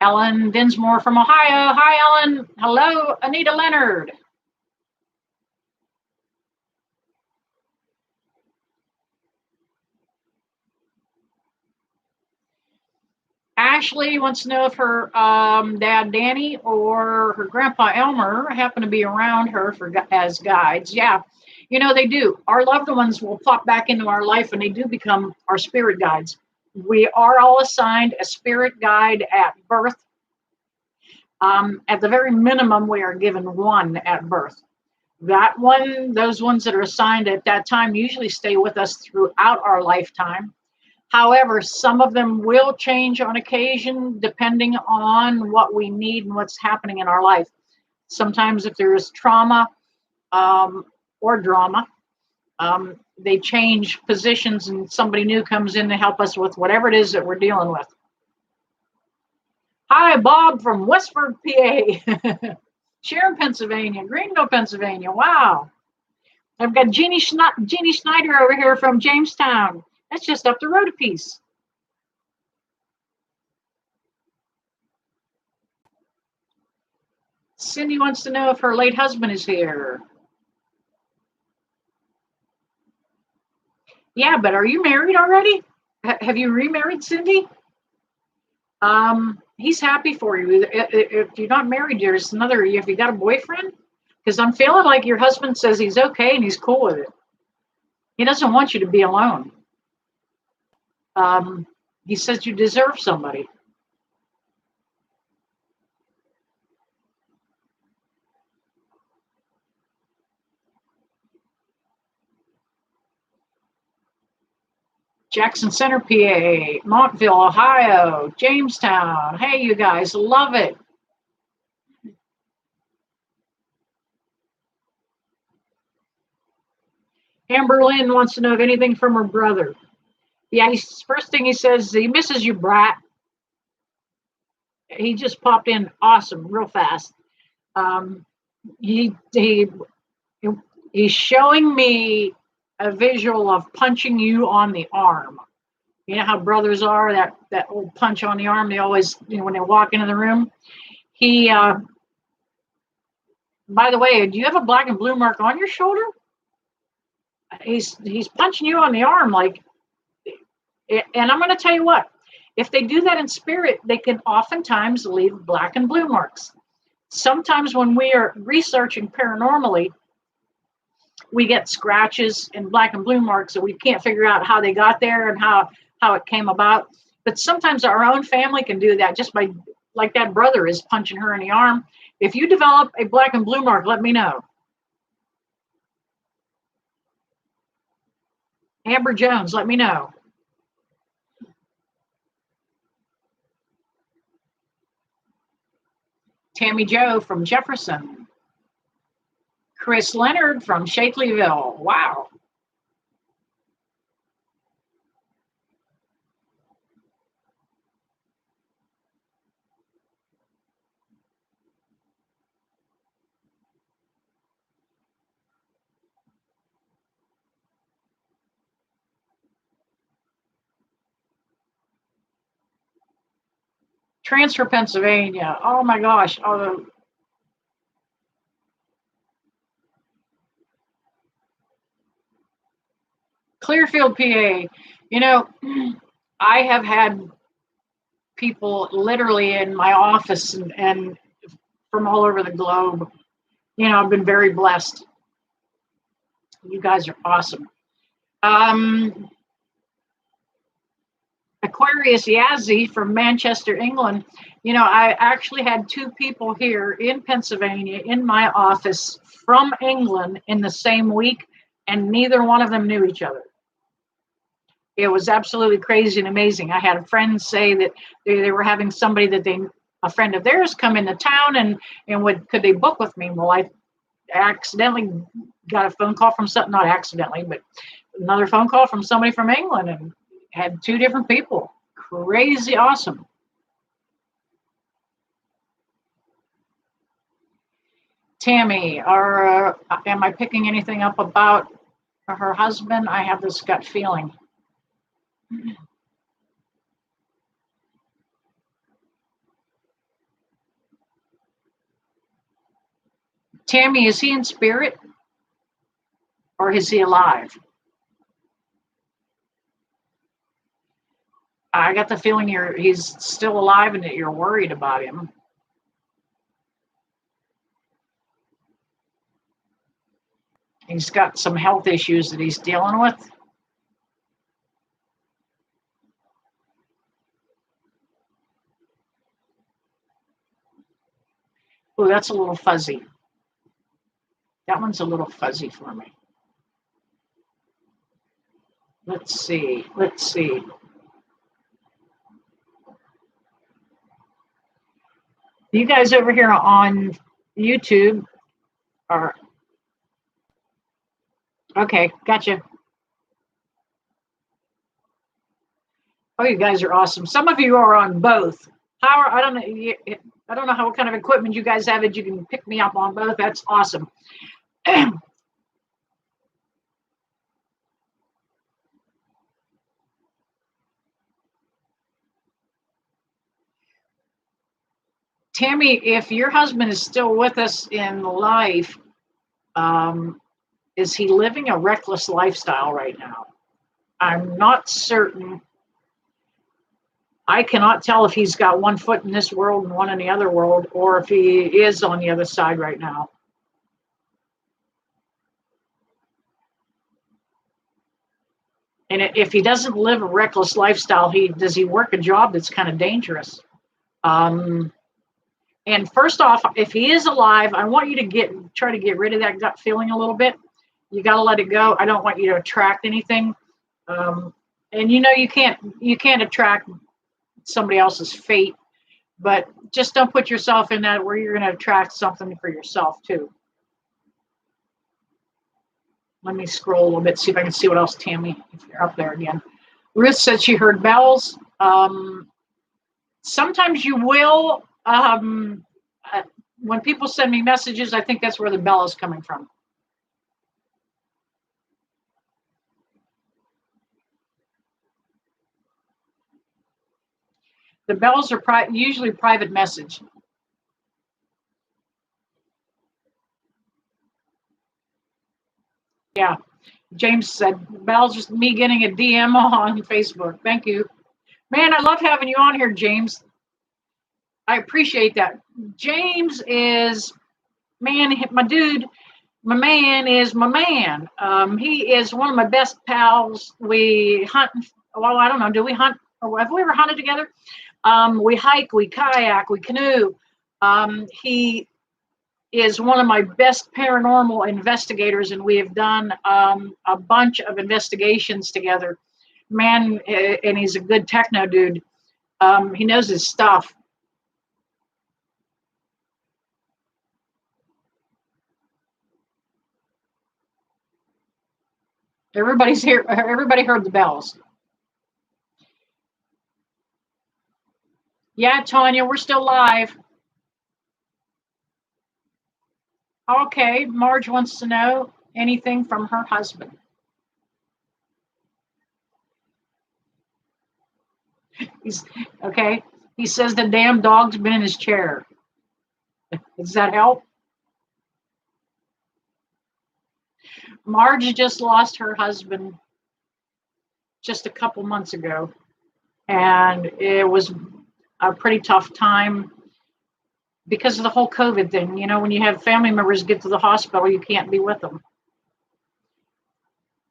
Ellen Dinsmore from Ohio. Hi, Ellen. Hello, Anita Leonard. Ashley wants to know if her dad Danny or her grandpa Elmer happen to be around her as guides. Yeah, you know they do. Our loved ones will pop back into our life and they do become our spirit guides. We are all assigned a spirit guide at birth. At the very minimum, we are given one at birth. Those ones that are assigned at that time usually stay with us throughout our lifetime. However, some of them will change on occasion depending on what we need and what's happening in our life. Sometimes if there is trauma or drama, they change positions and somebody new comes in to help us with whatever it is that we're dealing with. Hi, Bob from Westford, PA. Sharon, Pennsylvania. Greenville, Pennsylvania. Wow. I've got Jeannie Schneider over here from Jamestown. That's just up the road a piece. Cindy wants to know if her late husband is here. Yeah, but are you married already? Have you remarried, Cindy? He's happy for you. If you're not married, there's another. If you got a boyfriend, because I'm feeling like your husband says he's okay and he's cool with it. He doesn't want you to be alone. He says you deserve somebody. Jackson Center, PA, Montville, Ohio, Jamestown. Hey, you guys, love it. Amber Lynn wants to know if anything from her brother. Yeah, first thing he says, he misses you, brat. He just popped in awesome, real fast. Um, he he's showing me a visual of punching you on the arm. You know how brothers are, that old punch on the arm. They always, when they walk into the room. He, by the way, do you have a black and blue mark on your shoulder? He's punching you on the arm, like, and I'm going to tell you what. If they do that in spirit, they can oftentimes leave black and blue marks. Sometimes when we are researching paranormally, we get scratches and black and blue marks and we can't figure out how they got there and how it came about. But sometimes our own family can do that just by, like that brother is punching her in the arm. If you develop a black and blue mark, let me know. Amber Jones, let me know. Tammy Joe from Jefferson. Chris Leonard from Shakelyville. Wow. Transfer, Pennsylvania. Oh my gosh. Oh, Clearfield, PA. You know, I have had people literally in my office and from all over the globe. I've been very blessed. You guys are awesome. Um, Aquarius Yazzie from Manchester, England. I actually had two people here in Pennsylvania in my office from England in the same week, and neither one of them knew each other. It was absolutely crazy and amazing. I had friends say that they were having somebody a friend of theirs come into town and could they book with me? Well, I accidentally got a phone call from not accidentally, but another phone call from somebody from England and had two different people. Crazy awesome. Tammy, am I picking anything up about her husband? I have this gut feeling. Tammy, is he in spirit or is he alive? I got the feeling he's still alive and that you're worried about him. He's got some health issues that he's dealing with. Oh, that's a little fuzzy. That one's a little fuzzy for me. Let's see. You guys over here on YouTube are okay. Gotcha. Oh, you guys are awesome. Some of you are on both. I don't know. I don't know what kind of equipment you guys have that you can pick me up on both. That's awesome. Tammy, if your husband is still with us in life, is he living a reckless lifestyle right now? I'm not certain. I cannot tell if he's got one foot in this world and one in the other world, or if he is on the other side right now. And if he doesn't live a reckless lifestyle, does he work a job that's kind of dangerous? And first off, if he is alive, I want you to try to get rid of that gut feeling a little bit. You got to let it go. I don't want you to attract anything. And you can't attract somebody else's fate, but just don't put yourself in that where you're going to attract something for yourself too. Let me scroll a little bit, see if I can see what else, Tammy, if you're up there again. Ruth said she heard bells. Sometimes you will. When people send me messages, I think that's where the bell is coming from. The bells are usually private message. Yeah. James said, Bell's just me getting a DM on Facebook. Thank you. Man, I love having you on here, James. I appreciate that. James is, man, my dude, my man is my man. He is one of my best pals. We hunt, well, I don't know, do we hunt? Have we ever hunted together? We hike, we kayak, we canoe. He is one of my best paranormal investigators, and we have done a bunch of investigations together. Man, and he's a good techno dude. He knows his stuff. Everybody's here. Everybody heard the bells. Yeah, Tanya, we're still live. Okay, Marge wants to know anything from her husband. He's okay. He says the damn dog's been in his chair. Does that help? Marge just lost her husband just a couple months ago, and it was a pretty tough time because of the whole COVID thing. You know, when you have family members get to the hospital, you can't be with them.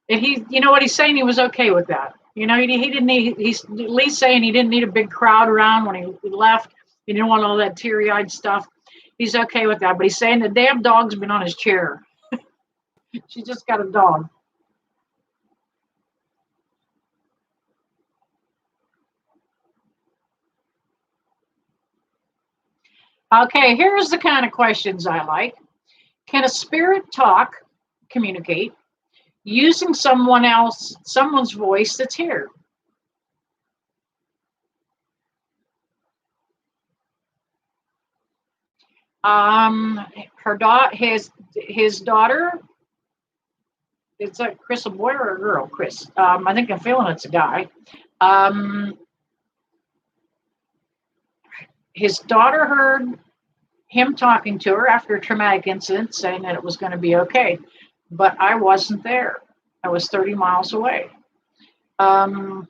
And he, you know what he's saying? He was okay with that. You know, he didn't need, he's at least saying he didn't need a big crowd around when he left. He didn't want all that teary-eyed stuff. He's okay with that. But he's saying the damn dog's been on his chair. She just got a dog. Okay, here's the kind of questions I like. Can a spirit communicate, using someone's voice that's here? His daughter. It's a Chris, a boy or a girl? Chris. I think I'm feeling it's a guy. Um, his daughter heard him talking to her after a traumatic incident, saying that it was going to be okay, but I wasn't there. I was 30 miles away. And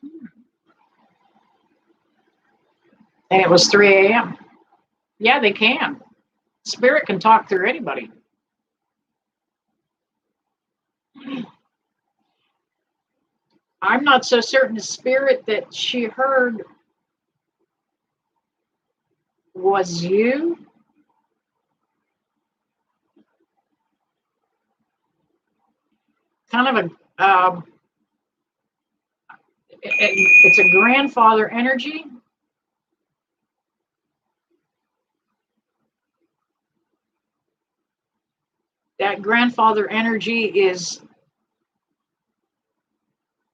it was 3 a.m. Yeah, they can. Spirit can talk through anybody. I'm not so certain the spirit that she heard was you. Kind of it's a grandfather energy. That grandfather energy is,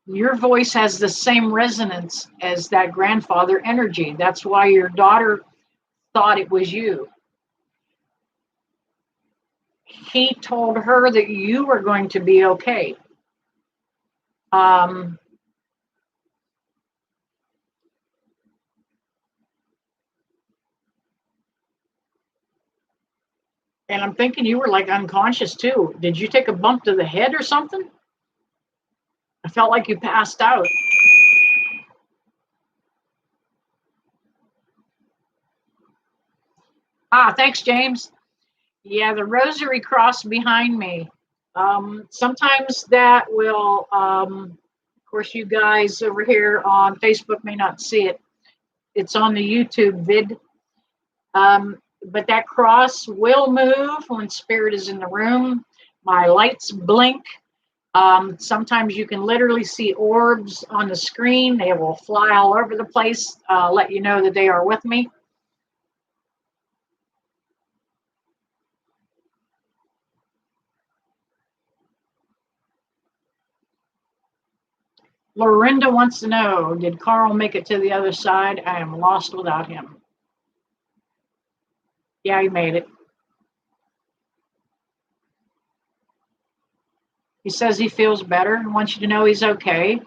your voice has the same resonance as that grandfather energy. That's why your daughter thought it was you. He told her that you were going to be okay. And I'm thinking you were like unconscious too. Did you take a bump to the head or something? I felt like you passed out. Thanks, James. Yeah, the rosary cross behind me. Sometimes that will, of course, you guys over here on Facebook may not see it. It's on the YouTube vid. But that cross will move when spirit is in the room. My lights blink. Sometimes you can literally see orbs on the screen. They will fly all over the place, let you know that they are with me. Lorinda wants to know, did Carl make it to the other side? I am lost without him. Yeah, he made it. He says he feels better and wants you to know he's okay.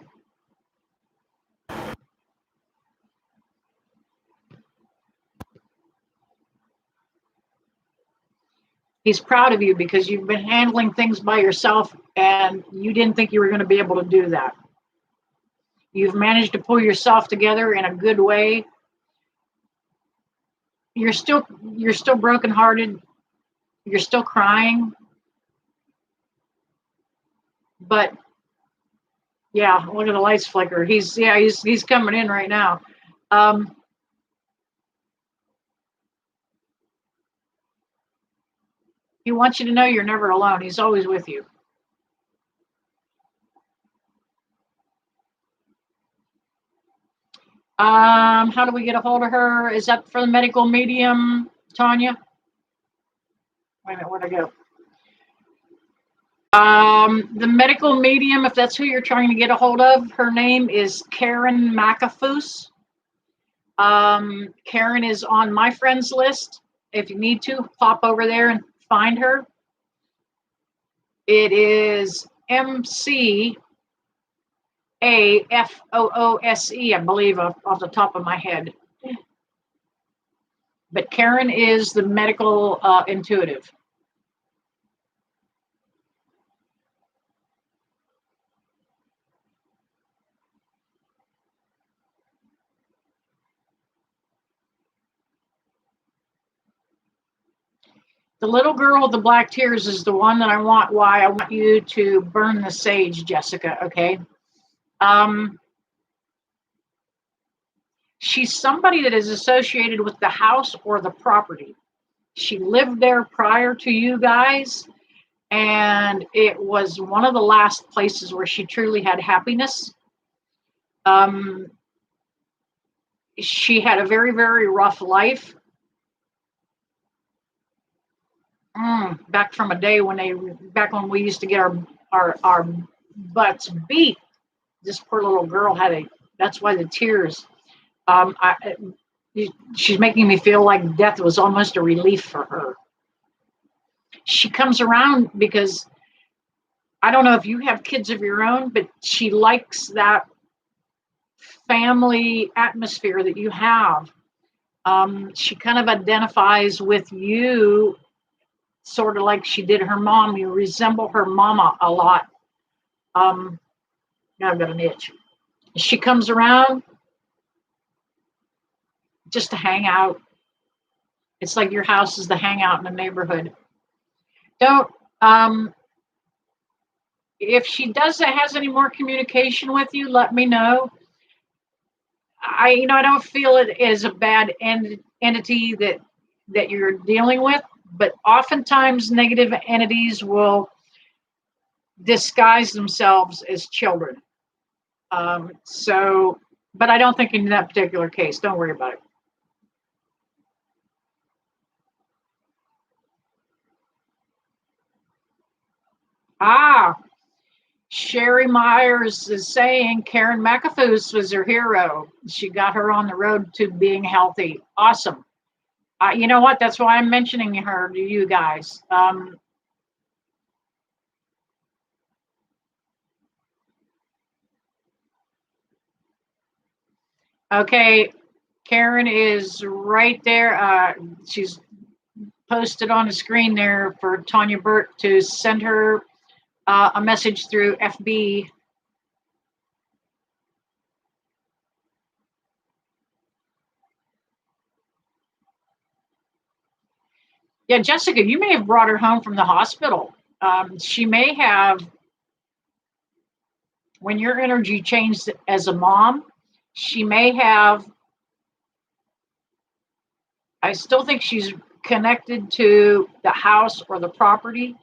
He's proud of you because you've been handling things by yourself and you didn't think you were going to be able to do that. You've managed to pull yourself together in a good way. You're still brokenhearted. You're still crying. But yeah, look at the lights flicker. He's coming in right now. He wants you to know you're never alone. He's always with you. How do we get a hold of her? Is that for the medical medium, Tanya? Wait a minute, where'd I go? The medical medium, if that's who you're trying to get a hold of, her name is Karen McAfoose. Karen is on my friends list. If you need to, pop over there and find her. It is MCAFOOSE, I believe, off the top of my head. But Karen is the medical intuitive. The little girl with the black tears is the one that I want. Why I want you to burn the sage, Jessica. Okay. She's somebody that is associated with the house or the property. She lived there prior to you guys, and it was one of the last places where she truly had happiness. She had a very, very rough life. Back from a day back when we used to get our butts beat. This poor little girl that's why the tears. She's making me feel like death was almost a relief for her. She comes around because I don't know if you have kids of your own, but she likes that family atmosphere that you have. She kind of identifies with you, sort of like she did her mom. You resemble her mama a lot. Now I've got an itch. She comes around just to hang out. It's like your house is the hangout in the neighborhood. Don't if she has any more communication with you, let me know. I don't feel it is a bad entity that you're dealing with, but oftentimes negative entities will disguise themselves as children. But I don't think in that particular case. Don't worry about it. Sherry Myers is saying Karen McAfoose was her hero. She got her on the road to being healthy. Awesome. You know what? That's why I'm mentioning her to you guys. Okay, Karen is right there. She's posted on the screen there for Tanya Burt to send her a message through FB. Yeah, Jessica, you may have brought her home from the hospital. She may have, when your energy changed as a mom, she may have, I still think she's connected to the house or the property,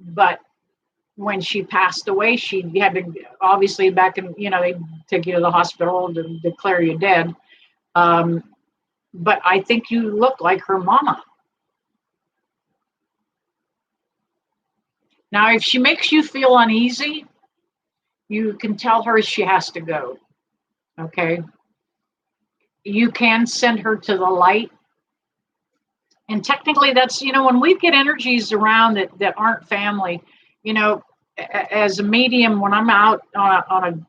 but when she passed away, she had to obviously back in, they take you to the hospital to declare you dead. But I think you look like her mama. Now, if she makes you feel uneasy, You can tell her she has to go. Okay. You can send her to the light. And technically, that's, when we get energies around that aren't family, you know, as a medium, when I'm out on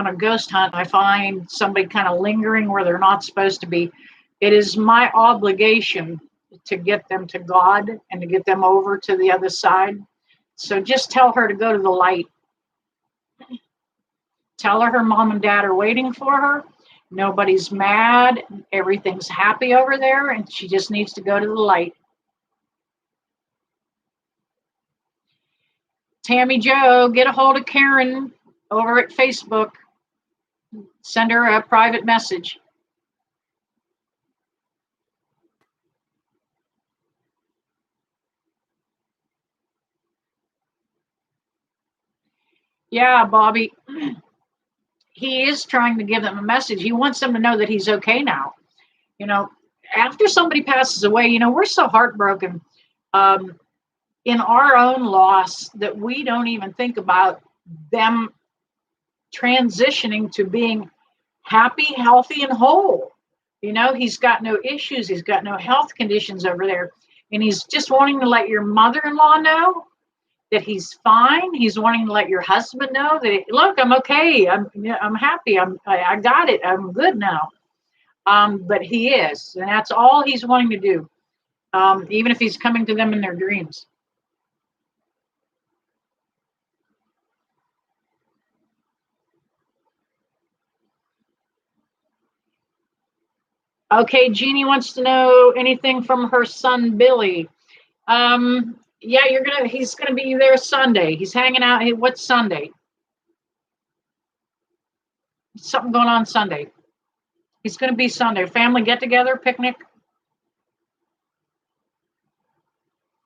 a ghost hunt, I find somebody kind of lingering where they're not supposed to be. It is my obligation to get them to God and to get them over to the other side. So just tell her to go to the light. Tell her mom and dad are waiting for her. Nobody's mad. Everything's happy over there, and she just needs to go to the light. Tammy Joe, get a hold of Karen over at Facebook. Send her a private message. Yeah, Bobby. He is trying to give them a message. He wants them to know that he's okay now. You know, after somebody passes away, we're so heartbroken in our own loss that we don't even think about them transitioning to being happy, healthy, and whole. He's got no issues. He's got no health conditions over there. And he's just wanting to let your mother-in-law know that he's fine. He's wanting to let your husband know that, look, I'm okay. I'm happy. I got it. I'm good now. But he is, and that's all he's wanting to do. Even if he's coming to them in their dreams. Okay, Jeannie wants to know anything from her son Billy. Yeah, he's gonna be there Sunday. He's hanging out. Hey, what's Sunday? Something going on Sunday. He's gonna be Sunday. Family get together, picnic.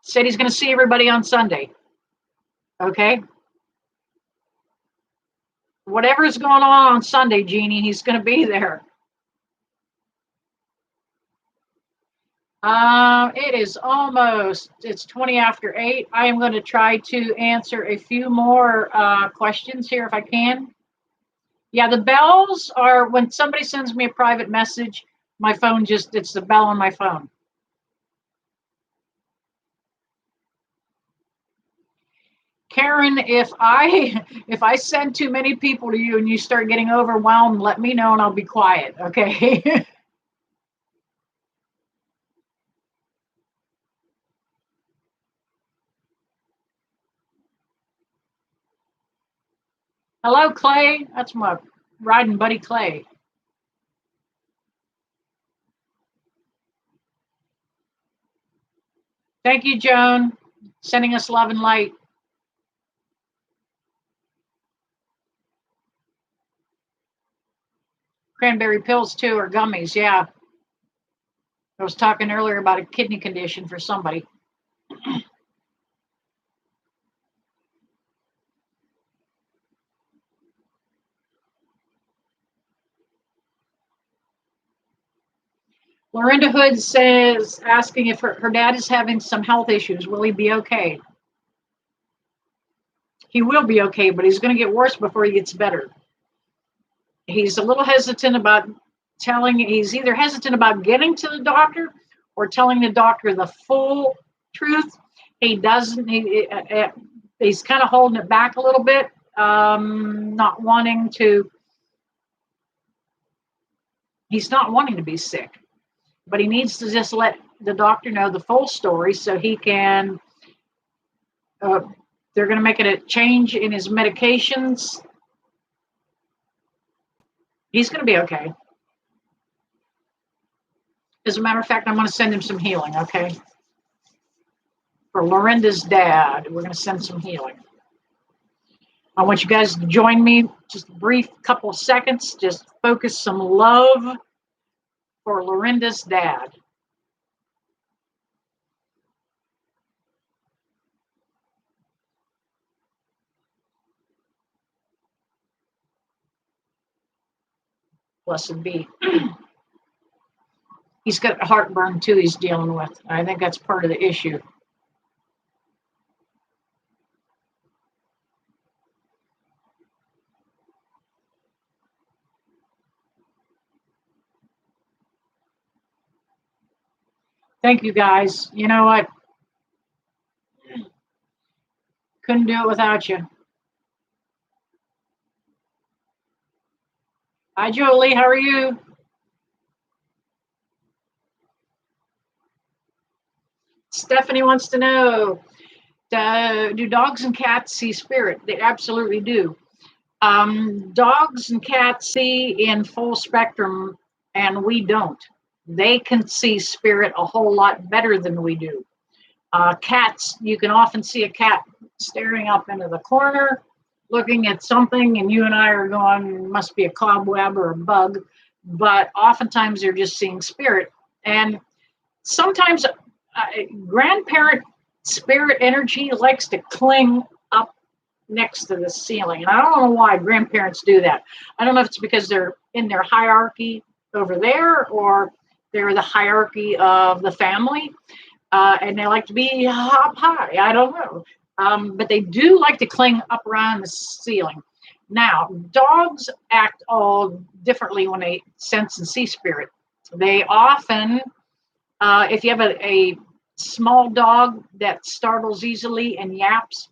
Said he's gonna see everybody on Sunday. Okay. Whatever's going on Sunday, Jeannie, he's gonna be there. It's 20 after 8. I am going to try to answer a few more questions here if I can. Yeah, the bells are when somebody sends me a private message, my phone it's the bell on my phone. Karen, if I send too many people to you and you start getting overwhelmed, let me know and I'll be quiet, okay? Hello, Clay. That's my riding buddy, Clay. Thank you, Joan, sending us love and light. Cranberry pills, too, or gummies, yeah. I was talking earlier about a kidney condition for somebody. Lorinda Hood says, asking if her dad is having some health issues. Will he be okay? He will be okay, but he's going to get worse before he gets better. He's a little hesitant about he's either hesitant about getting to the doctor or telling the doctor the full truth. He doesn't, he's kind of holding it back a little bit, not wanting to, he's not wanting to be sick, but he needs to just let the doctor know the full story so he can, they're going to make it a change in his medications. He's going to be okay. As a matter of fact, I'm going to send him some healing, okay? For Lorinda's dad, we're going to send some healing. I want you guys to join me, just a brief couple of seconds, just focus some love for Lorinda's dad. Blessed be. He's got heartburn too he's dealing with. I think that's part of the issue. Thank you guys. You know what? Couldn't do it without you. Hi, Jolie. How are you? Stephanie wants to know, do dogs and cats see spirit? They absolutely do. Dogs and cats see in full spectrum, and we don't. They can see spirit a whole lot better than we do. Cats, you can often see a cat staring up into the corner, looking at something, and you and I are going, must be a cobweb or a bug. But oftentimes they're just seeing spirit. And sometimes grandparent spirit energy likes to cling up next to the ceiling. And I don't know why grandparents do that. I don't know if it's because they're in their hierarchy over there or they're the hierarchy of the family and they like to be up high. I don't know. But they do like to cling up around the ceiling. Now, dogs act all differently when they sense and see spirit. They often, if you have a small dog that startles easily and yaps,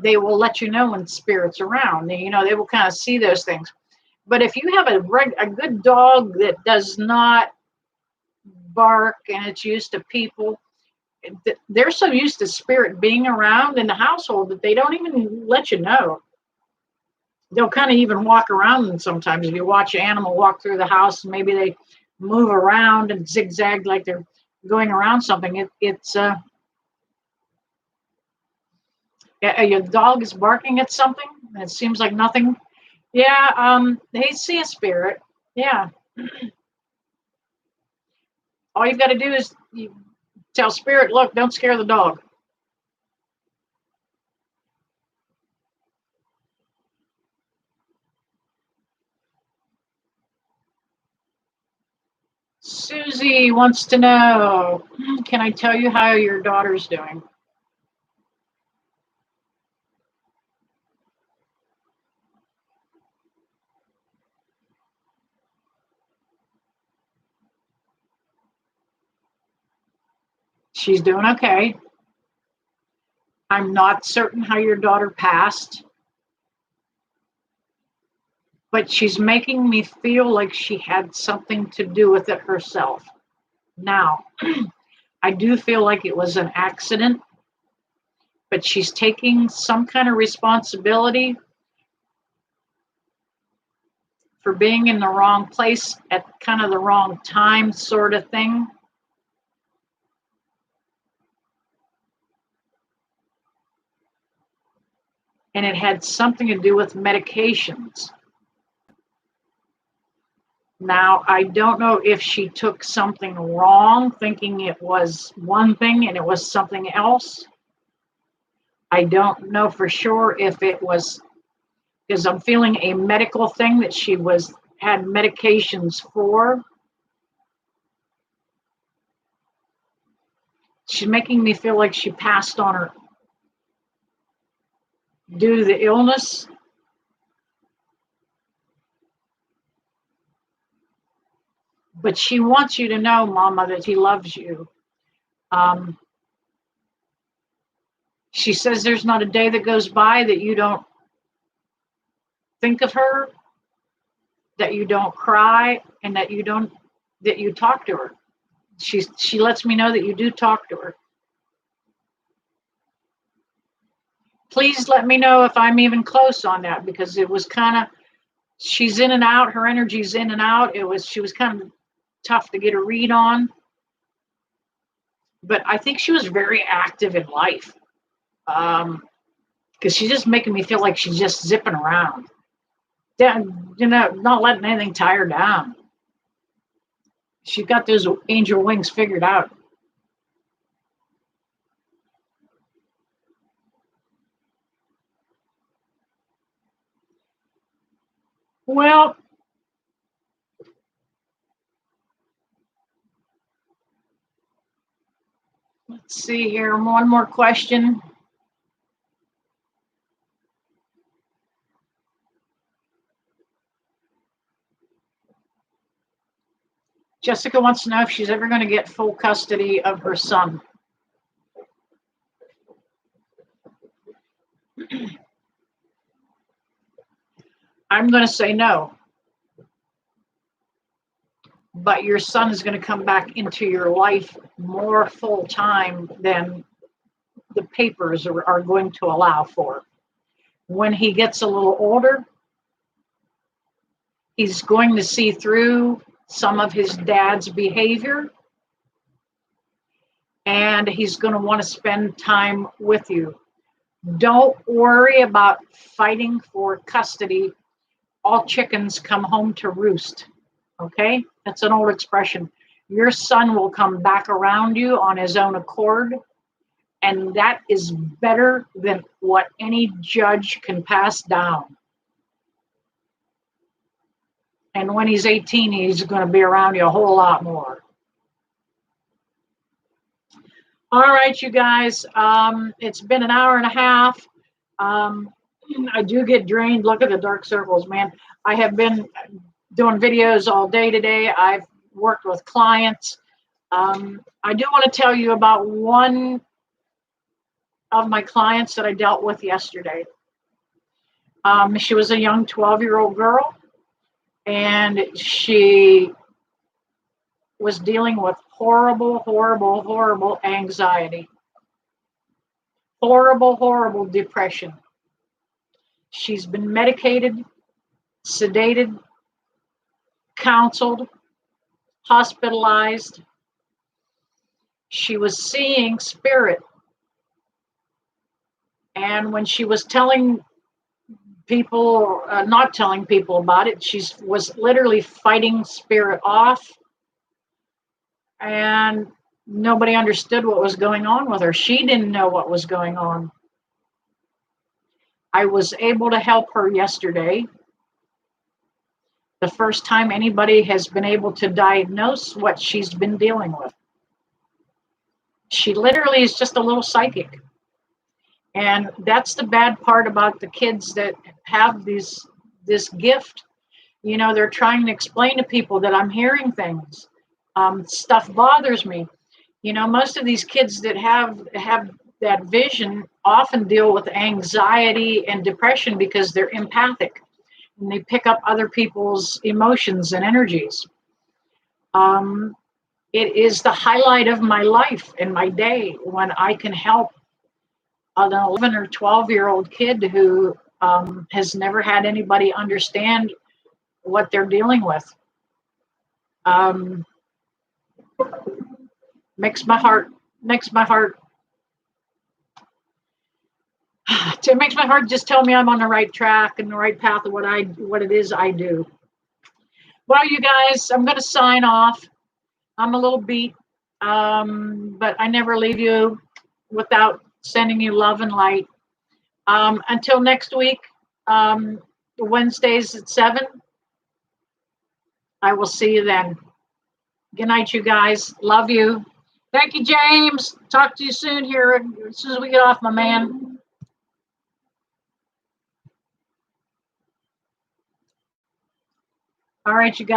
they will let you know when spirits around. You know, they will kind of see those things. But if you have a good dog that does not bark and it's used to people, they're so used to spirit being around in the household that they don't even let you know. They'll kind of even walk around, and sometimes if you watch an animal walk through the house, maybe they move around and zigzag like they're going around something. It's your dog is barking at something and it seems like nothing. Yeah, they see a spirit. Yeah. All you've got to do is you tell spirit, look, don't scare the dog. Susie wants to know, can I tell you how your daughter's doing? She's doing okay. I'm not certain how your daughter passed, but she's making me feel like she had something to do with it herself. Now, I do feel like it was an accident, but she's taking some kind of responsibility for being in the wrong place at kind of the wrong time, sort of thing. And it had something to do with medications. Now, I don't know if she took something wrong, thinking it was one thing and it was something else. I don't know for sure if it was because I'm feeling a medical thing that she had medications for. She's making me feel like she passed on her due to the illness. But she wants you to know, Mama, that she loves you. Um, she says there's not a day that goes by that you don't think of her, that you don't cry, and that you talk to her. She lets me know that you do talk to her. Please let me know if I'm even close on that because it was kind of she's in and out, her energy's in and out. She was kind of tough to get a read on. But I think she was very active in life. Because she's just making me feel like she's just zipping around. Not letting anything tie her down. She's got those angel wings figured out. Well, let's see here. One more question. Jessica wants to know if she's ever going to get full custody of her son. I'm going to say no. But your son is going to come back into your life more full time than the papers are going to allow for. When he gets a little older, he's going to see through some of his dad's behavior, and he's going to want to spend time with you. Don't worry about fighting for custody. All chickens come home to roost. Okay? That's an old expression. Your son will come back around you on his own accord, and that is better than what any judge can pass down. And when he's 18, he's going to be around you a whole lot more. All right, you guys. It's been an hour and a half. I do get drained. Look at the dark circles, man. I have been doing videos all day today. I've worked with clients. I do want to tell you about one of my clients that I dealt with yesterday. She was a young 12-year-old girl, and she was dealing with horrible, horrible, horrible anxiety. Horrible, horrible depression. She's been medicated, sedated, counseled, hospitalized. She was seeing spirit. And when she was telling people, not telling people about it, she was literally fighting spirit off. And nobody understood what was going on with her. She didn't know what was going on. I was able to help her yesterday. The first time anybody has been able to diagnose what she's been dealing with. She literally is just a little psychic. And that's the bad part about the kids that have this gift. You know, they're trying to explain to people that I'm hearing things. Stuff bothers me. You know, most of these kids that have that vision often deal with anxiety and depression because they're empathic and they pick up other people's emotions and energies. It is the highlight of my life and my day when I can help an 11 or 12-year-old kid who has never had anybody understand what they're dealing with. Makes my heart just tell me I'm on the right track and the right path of what it is I do. Well, you guys, I'm going to sign off. I'm a little beat, but I never leave you without sending you love and light. Until next week, Wednesdays at 7. I will see you then. Good night, you guys. Love you. Thank you, James. Talk to you soon here as soon as we get off, my man. All right, you guys.